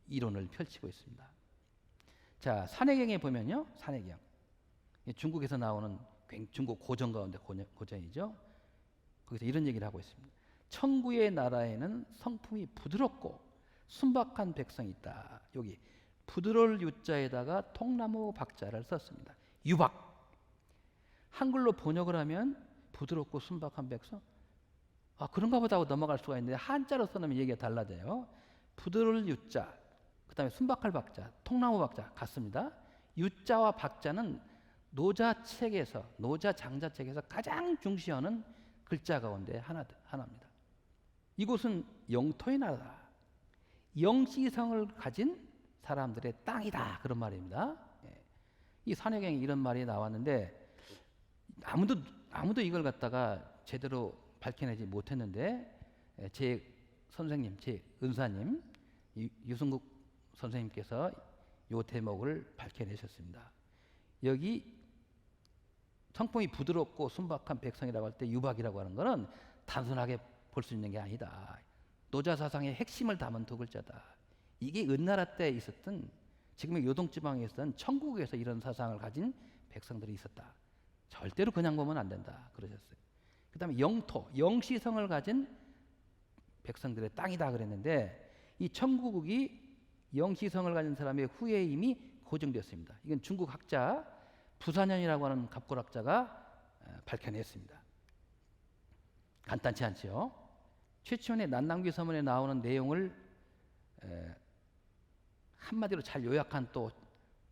이론을 펼치고 있습니다. 자, 산해경에 보면요, 산해경 중국에서 나오는 중국 고전 가운데 고전이죠. 거기서 이런 얘기를 하고 있습니다. 청구의 나라에는 성품이 부드럽고 순박한 백성이 있다. 여기 부드러울 유자에다가 통나무 박자를 썼습니다. 유박. 한글로 번역을 하면 부드럽고 순박한 백성? 그런가 보다 하고 넘어갈 수가 있는데 한자로 써놓으면 얘기가 달라져요. 부드러울 유자, 그 다음에 순박할 박자, 통나무 박자 같습니다. 유자와 박자는 노자 장자책에서 가장 중시하는 글자 가운데 하나입니다. 이곳은 영토의 나라다. 영시성을 가진 사람들의 땅이다. 그런 말입니다. 이 산해경에 이런 말이 나왔는데 아무도 이걸 갖다가 제대로 밝혀내지 못했는데 제 선생님, 제 은사님 유승국 선생님께서 이 대목을 밝혀내셨습니다. 여기 성품이 부드럽고 순박한 백성이라고 할 때 유박이라고 하는 것은 단순하게 볼 수 있는 게 아니다. 노자 사상의 핵심을 담은 두 글자다. 이게 은나라 때 있었던, 지금의 요동지방에 있었던 천국에서 이런 사상을 가진 백성들이 있었다. 절대로 그냥 보면 안 된다 그러셨어요. 그 다음에 영토, 영시성을 가진 백성들의 땅이다 그랬는데, 이 천국이 영시성을 가진 사람의 후에 이미 고정됐습니다. 이건 중국 학자 부산현이라고 하는 갑골학자가 밝혀냈습니다. 간단치 않죠. 최치원의 난남기 서문에 나오는 내용을 한마디로 잘 요약한 또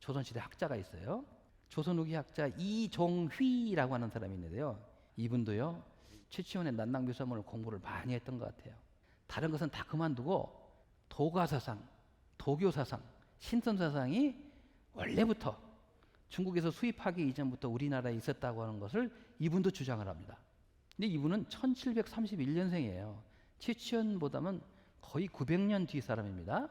조선시대 학자가 있어요. 조선 후기 학자 이종휘라고 하는 사람이 있는데요. 이분도요, 최치원의 난남기 서문을 공부를 많이 했던 것 같아요. 다른 것은 다 그만두고 도가사상, 도교사상, 신선사상이 원래부터 중국에서 수입하기 이전부터 우리나라에 있었다고 하는 것을 이분도 주장을 합니다. 근데 이분은 1731년생이에요. 최치원보다는 거의 900년 뒤 사람입니다.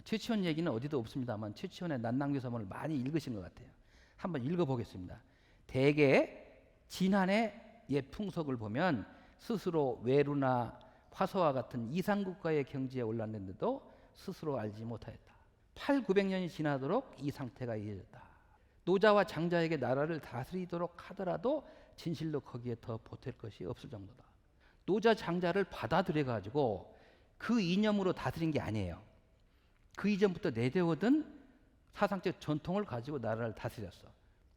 최치원 얘기는 어디도 없습니다만 최치원의 난남기 서문을 많이 읽으신 것 같아요. 한번 읽어보겠습니다. 대개 진한의 옛 풍속을 보면 스스로 외루나 화서와 같은 이상국가의 경지에 올랐는데도 스스로 알지 못하였다. 800~900년이 지나도록 이 상태가 이어졌다. 노자와 장자에게 나라를 다스리도록 하더라도 진실로 거기에 더 보탤 것이 없을 정도다. 노자 장자를 받아들여 가지고 그 이념으로 다스린 게 아니에요. 그 이전부터 내려오던 사상적 전통을 가지고 나라를 다스렸어.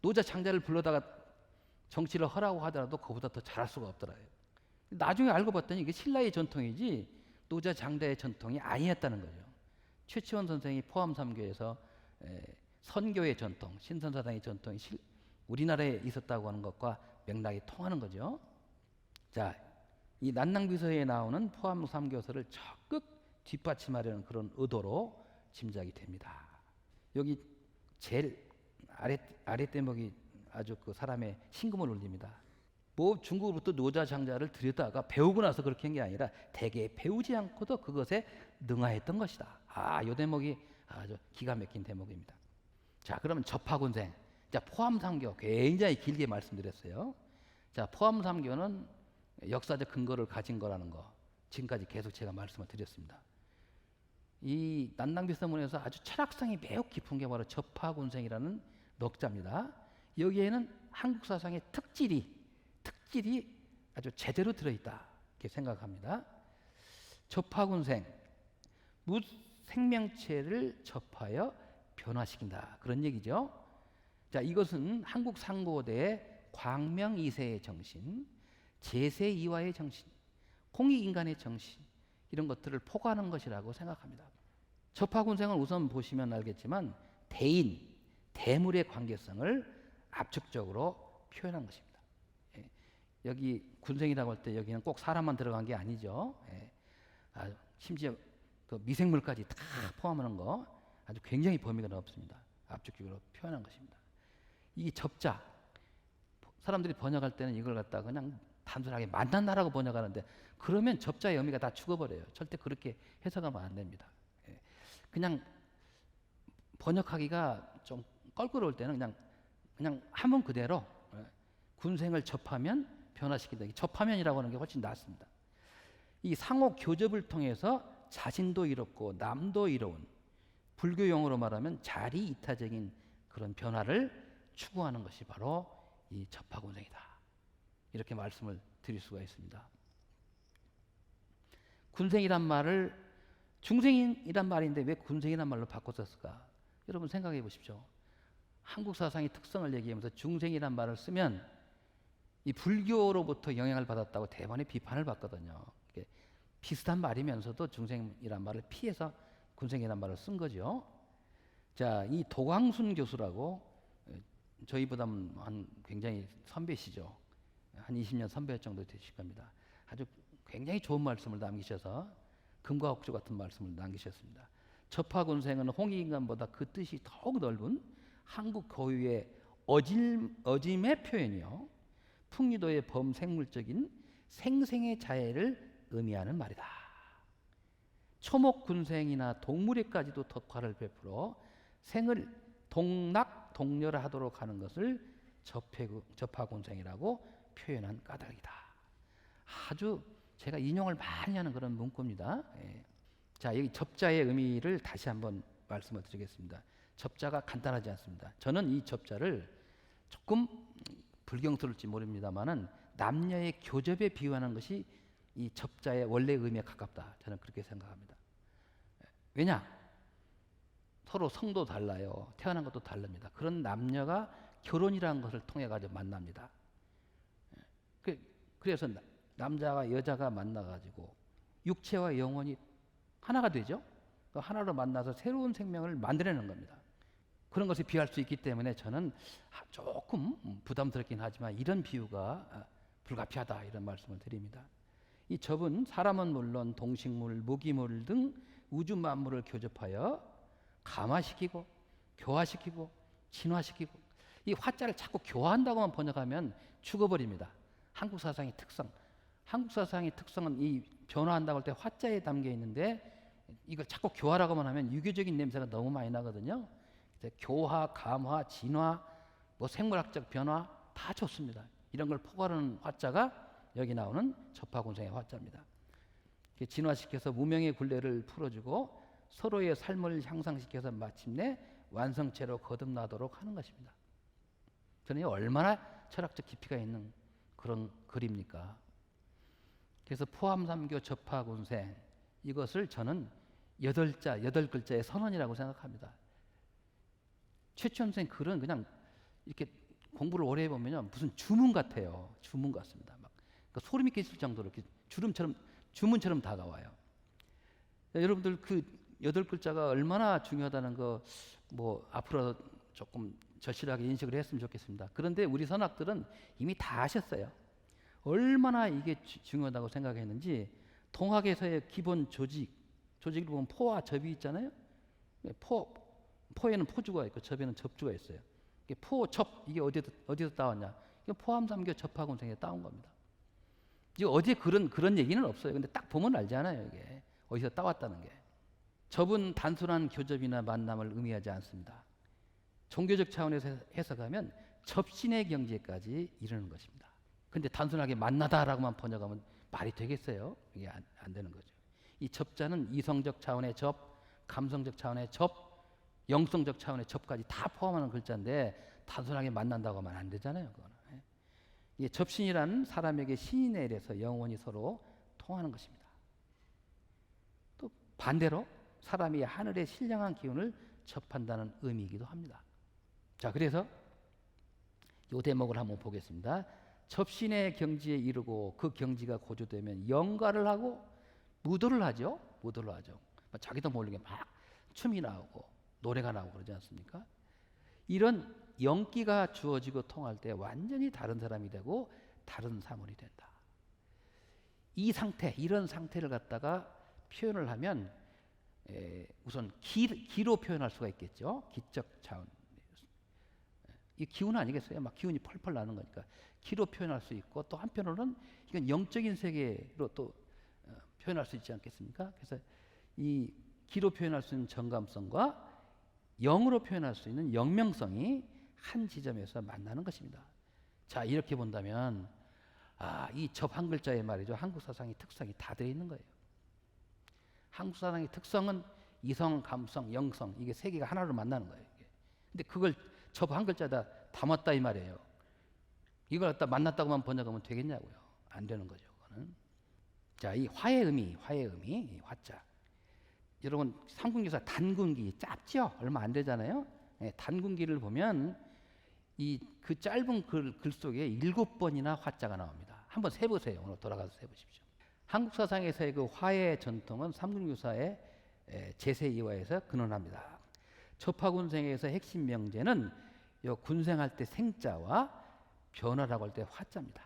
노자 장자를 불러다가 정치를 하라고 하더라도 그보다 더 잘할 수가 없더라고요. 나중에 알고 봤더니 이게 신라의 전통이지 노자 장자의 전통이 아니었다는 거죠. 최치원 선생이 포함 3교에서 선교의 전통, 신선사상의 전통이 우리나라에 있었다고 하는 것과 맥락이 통하는 거죠. 자, 이 난낭비서에 나오는 포함 3교서를 적극 뒷받침하려는 그런 의도로 짐작이 됩니다. 여기 제일 아래 대목이 아주 그 사람의 심금을 울립니다. 뭐 중국으로부터 노자 장자를 들여다가 배우고 나서 그렇게 한 게 아니라 대개 배우지 않고도 그것에 능하했던 것이다. 이 대목이 아주 기가 막힌 대목입니다. 자, 그러면 접하군생. 자, 포함 3교 굉장히 길게 말씀드렸어요. 자, 포함 3교는 역사적 근거를 가진 거라는 거 지금까지 계속 제가 말씀을 드렸습니다. 이 난낭비 서문에서 아주 철학성이 매우 깊은 게 바로 접하군생이라는 넉자입니다. 여기에는 한국 사상의 특질이 아주 제대로 들어있다 이렇게 생각합니다. 접하군생, 생명체를 접하여 변화시킨다 그런 얘기죠. 자, 이것은 한국 상고대의 광명 2세의 정신, 제세 이화의 정신, 홍익인간의 정신 이런 것들을 포괄하는 것이라고 생각합니다. 접하군생은 우선 보시면 알겠지만 대인, 대물의 관계성을 압축적으로 표현한 것입니다. 여기 군생이라고 할 때 여기는 꼭 사람만 들어간 게 아니죠. 심지어 그 미생물까지 다 포함하는 거 아주 굉장히 범위가 넓습니다. 압축적으로 표현한 것입니다. 이 접자, 사람들이 번역할 때는 이걸 갖다가 그냥 단순하게 만난다라고 번역하는데 그러면 접자의 의미가 다 죽어버려요. 절대 그렇게 해석하면 안 됩니다. 그냥 번역하기가 좀 껄끄러울 때는 그냥 한문 그대로 군생을 접하면 변화시킨다. 접하면이라고 하는 게 훨씬 낫습니다. 이 상호 교접을 통해서 자신도 이롭고 남도 이로운, 불교 용어로 말하면 자리 이타적인 그런 변화를 추구하는 것이 바로 이 접하군생이다. 이렇게 말씀을 드릴 수가 있습니다. 군생이란 말을 중생이란 말인데 왜 군생이란 말로 바꿨었을까? 여러분 생각해 보십시오. 한국 사상의 특성을 얘기하면서 중생이란 말을 쓰면 이 불교로부터 영향을 받았다고 대번에 비판을 받거든요. 비슷한 말이면서도 중생이란 말을 피해서 군생이란 말을 쓴 거죠. 자, 이 도광순 교수라고 저희보다는 굉장히 선배시죠. 한 20년 선배 정도 되실 겁니다. 아주 굉장히 좋은 말씀을 남기셔서 금과 억조 같은 말씀을 남기셨습니다. 접하군생은 홍익인간보다 그 뜻이 더욱 넓은 한국 고유의 어짐의 표현이요. 풍리도의 범생물적인 생생의 자해를 의미하는 말이다. 초목군생이나 동물에까지도 덕화를 베풀어 생을 동락 동렬하도록 하는 것을 접하군생이라고 표현한 까닭이다. 아주 제가 인용을 많이 하는 그런 문구입니다. 예. 자, 여기 접자의 의미를 다시 한번 말씀을 드리겠습니다. 접자가 간단하지 않습니다. 저는 이 접자를 조금 불경스러울지 모릅니다만은 남녀의 교접에 비유하는 것이 이 접자의 원래 의미에 가깝다. 저는 그렇게 생각합니다. 왜냐? 서로 성도 달라요. 태어난 것도 다릅니다. 그런 남녀가 결혼이라는 것을 통해 가지고 만납니다. 그래서 남자와 여자가 만나 가지고 육체와 영혼이 하나가 되죠. 그 하나로 만나서 새로운 생명을 만들어내는 겁니다. 그런 것을 비유할 수 있기 때문에 저는 조금 부담스럽긴 하지만 이런 비유가 불가피하다 이런 말씀을 드립니다. 이 접은 사람은 물론 동식물, 무기물 등 우주 만물을 교접하여 감화시키고 교화시키고 진화시키고, 이 화자를 자꾸 교화한다고만 번역하면 죽어버립니다. 한국 사상의 특성은 이 변화한다고 할 때 화자에 담겨 있는데 이걸 자꾸 교화라고만 하면 유교적인 냄새가 너무 많이 나거든요. 교화, 감화, 진화, 뭐 생물학적 변화 다 좋습니다. 이런 걸 포괄하는 화자가 여기 나오는 접하군생의 화자입니다. 진화시켜서 무명의 굴레를 풀어주고 서로의 삶을 향상시켜서 마침내 완성체로 거듭나도록 하는 것입니다. 저는 얼마나 철학적 깊이가 있는 그런 글입니까? 그래서 포함삼교 접하군생, 이것을 저는 8글자의 선언이라고 생각합니다. 최첨생 글은 그냥 이렇게 공부를 오래 해보면 무슨 주문 같아요. 주문 같습니다. 막 그러니까 소름이 끼칠 정도로 이렇게 주문처럼 다가와요. 여러분들 그 8글자가 얼마나 중요하다는 거 뭐 앞으로 조금 절실하게 인식을 했으면 좋겠습니다. 그런데 우리 선학들은 이미 다 아셨어요. 얼마나 이게 중요하다고 생각했는지 동학에서의 기본 조직을 보면 포와 접이 있잖아요. 포에는 포주가 있고 접에는 접주가 있어요. 포, 접 이게 어디서 따왔냐? 이게 포함삼교 접하군생에 따온 겁니다. 이게 어디에 그런 얘기는 없어요. 근데 딱 보면 알잖아요. 이게 어디서 따왔다는 게. 접은 단순한 교접이나 만남을 의미하지 않습니다. 종교적 차원에서 해석하면 접신의 경지까지 이르는 것입니다. 근데 단순하게 만나다라고만 번역하면 말이 되겠어요? 이게 안 되는 거죠. 이 접자는 이성적 차원의 접, 감성적 차원의 접, 영성적 차원의 접까지 다 포함하는 글자인데 단순하게 만난다고 하면 안 되잖아요. 그거는. 이 접신이라는 사람에게 신이 내려서 영혼이 서로 통하는 것입니다. 또 반대로 사람이 하늘의 신령한 기운을 접한다는 의미이기도 합니다. 자, 그래서 이 대목을 한번 보겠습니다. 접신의 경지에 이르고 그 경지가 고조되면 영가를 하고 무도를 하죠. 자기도 모르게 막 춤이 나오고 노래가 나오고 그러지 않습니까? 이런 영기가 주어지고 통할 때 완전히 다른 사람이 되고 다른 사물이 된다. 이런 상태를 갖다가 표현을 하면 우선 기로 표현할 수가 있겠죠. 기적 차원. 이 기운 아니겠어요? 막 기운이 펄펄 나는 거니까 기로 표현할 수 있고, 또 한편으로는 이건 영적인 세계로 또 표현할 수 있지 않겠습니까? 그래서 이 기로 표현할 수 있는 정감성과 영으로 표현할 수 있는 영명성이 한 지점에서 만나는 것입니다. 자, 이렇게 본다면 이 접 한 글자에 말이죠. 한국 사상의 특성이 다 들어있는 거예요. 한국 사상의 특성은 이성, 감성, 영성, 이게 세 개가 하나로 만나는 거예요. 근데 그걸 접 한 글자에다 담았다 이 말이에요. 이걸 갖다 만났다고만 번역하면 되겠냐고요. 안 되는 거죠. 그거는. 자, 이 화의 의미, 이 화자. 여러분 삼국유사 단군기 짧죠? 얼마 안 되잖아요. 단군기를 보면 그 짧은 글 속에 7번이나 화자가 나옵니다. 한번 세보세요. 오늘 돌아가서 세보십시오. 한국 사상에서의 그 화의 전통은 삼국유사의 제세이화에서 근원합니다. 접하군생에서 핵심 명제는 요 군생할 때 생자와 변화라고 할 때 화자입니다.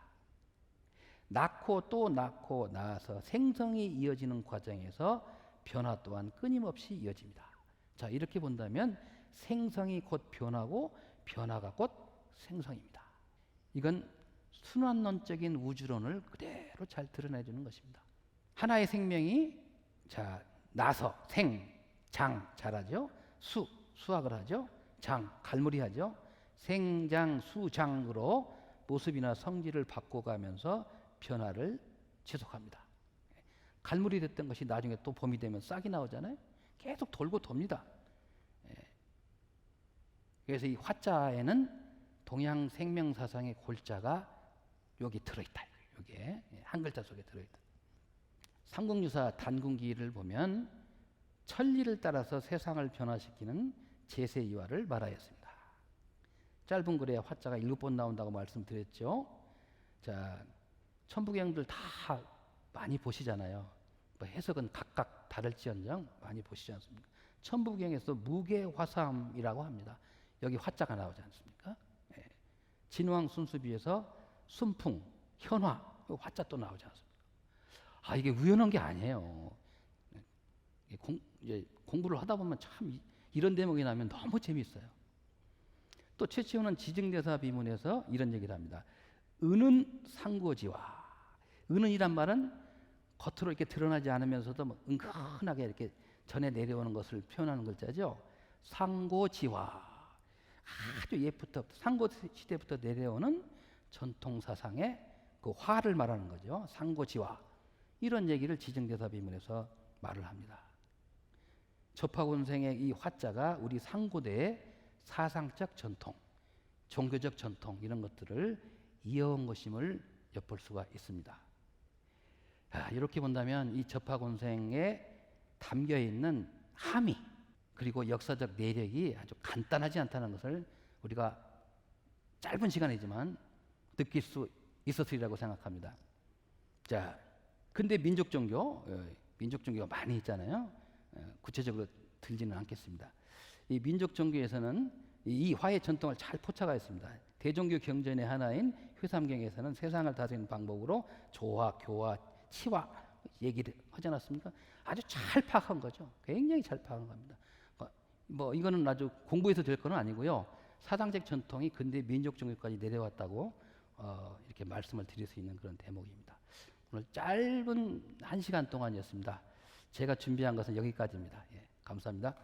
낳고 또 낳고 낳아서 생성이 이어지는 과정에서 변화 또한 끊임없이 이어집니다. 자, 이렇게 본다면 생성이 곧 변화고 변화가 곧 생성입니다. 이건 순환론적인 우주론을 그대로 잘 드러내주는 것입니다. 하나의 생명이 나서 생, 장, 자라죠. 수학을 하죠. 장, 갈무리하죠. 생장, 수장으로 모습이나 성질을 바꿔가면서 변화를 지속합니다. 갈무리 됐던 것이 나중에 또 봄이 되면 싹이 나오잖아요. 계속 돌고 돕니다. 그래서 이 화자에는 동양 생명사상의 골자가 여기 들어있다. 여기에 한 글자 속에 들어있다. 삼국유사 단군기를 보면 천리를 따라서 세상을 변화시키는 제세이화를 말하였습니다. 짧은 글에 화자가 7번 나온다고 말씀드렸죠. 자, 천부경들 다 많이 보시잖아요. 뭐 해석은 각각 다를지언정 많이 보시지 않습니까? 천부경에서 무게화삼이라고 합니다. 여기 화자가 나오지 않습니까? 예. 진왕 순수비에서 순풍, 현화, 화자 또 나오지 않습니까? 아, 이게 우연한 게 아니에요. 이제 공부를 하다 보면 참 이런 대목이 나면 너무 재미있어요. 또 최치훈은 지증대사 비문에서 이런 얘기를 합니다. 은은 상고지화. 은은이란 말은 겉으로 이렇게 드러나지 않으면서도 뭐 은근하게 이렇게 전해 내려오는 것을 표현하는 글자죠. 상고지화. 아주 옛부터 상고 시대부터 내려오는 전통 사상의 그 화를 말하는 거죠. 상고지화. 이런 얘기를 지증대사 비문에서 말을 합니다. 접하곤생의 이 화자가 우리 상고대의 사상적 전통, 종교적 전통 이런 것들을 이어온 것임을 엿볼 수가 있습니다. 이렇게 본다면 이 접하곤생에 담겨 있는 함의 그리고 역사적 내력이 아주 간단하지 않다는 것을 우리가 짧은 시간이지만 느낄 수 있었으리라고 생각합니다. 자, 근데 민족 종교가 많이 있잖아요. 구체적으로 들지는 않겠습니다. 이 민족 종교에서는 이 화의 전통을 잘 포착하였습니다. 대종교 경전의 하나인 효삼경에서는 세상을 다스리는 방법으로 조화, 교화, 치화 얘기를 하지 않았습니까? 아주 잘 파악한 거죠. 굉장히 잘 파악한 겁니다. 뭐 이거는 아주 공부해서 될 건 아니고요. 사상적 전통이 근대 민족 종교까지 내려왔다고 이렇게 말씀을 드릴 수 있는 그런 대목입니다. 오늘 짧은 1시간 동안이었습니다. 제가 준비한 것은 여기까지입니다. 예, 감사합니다.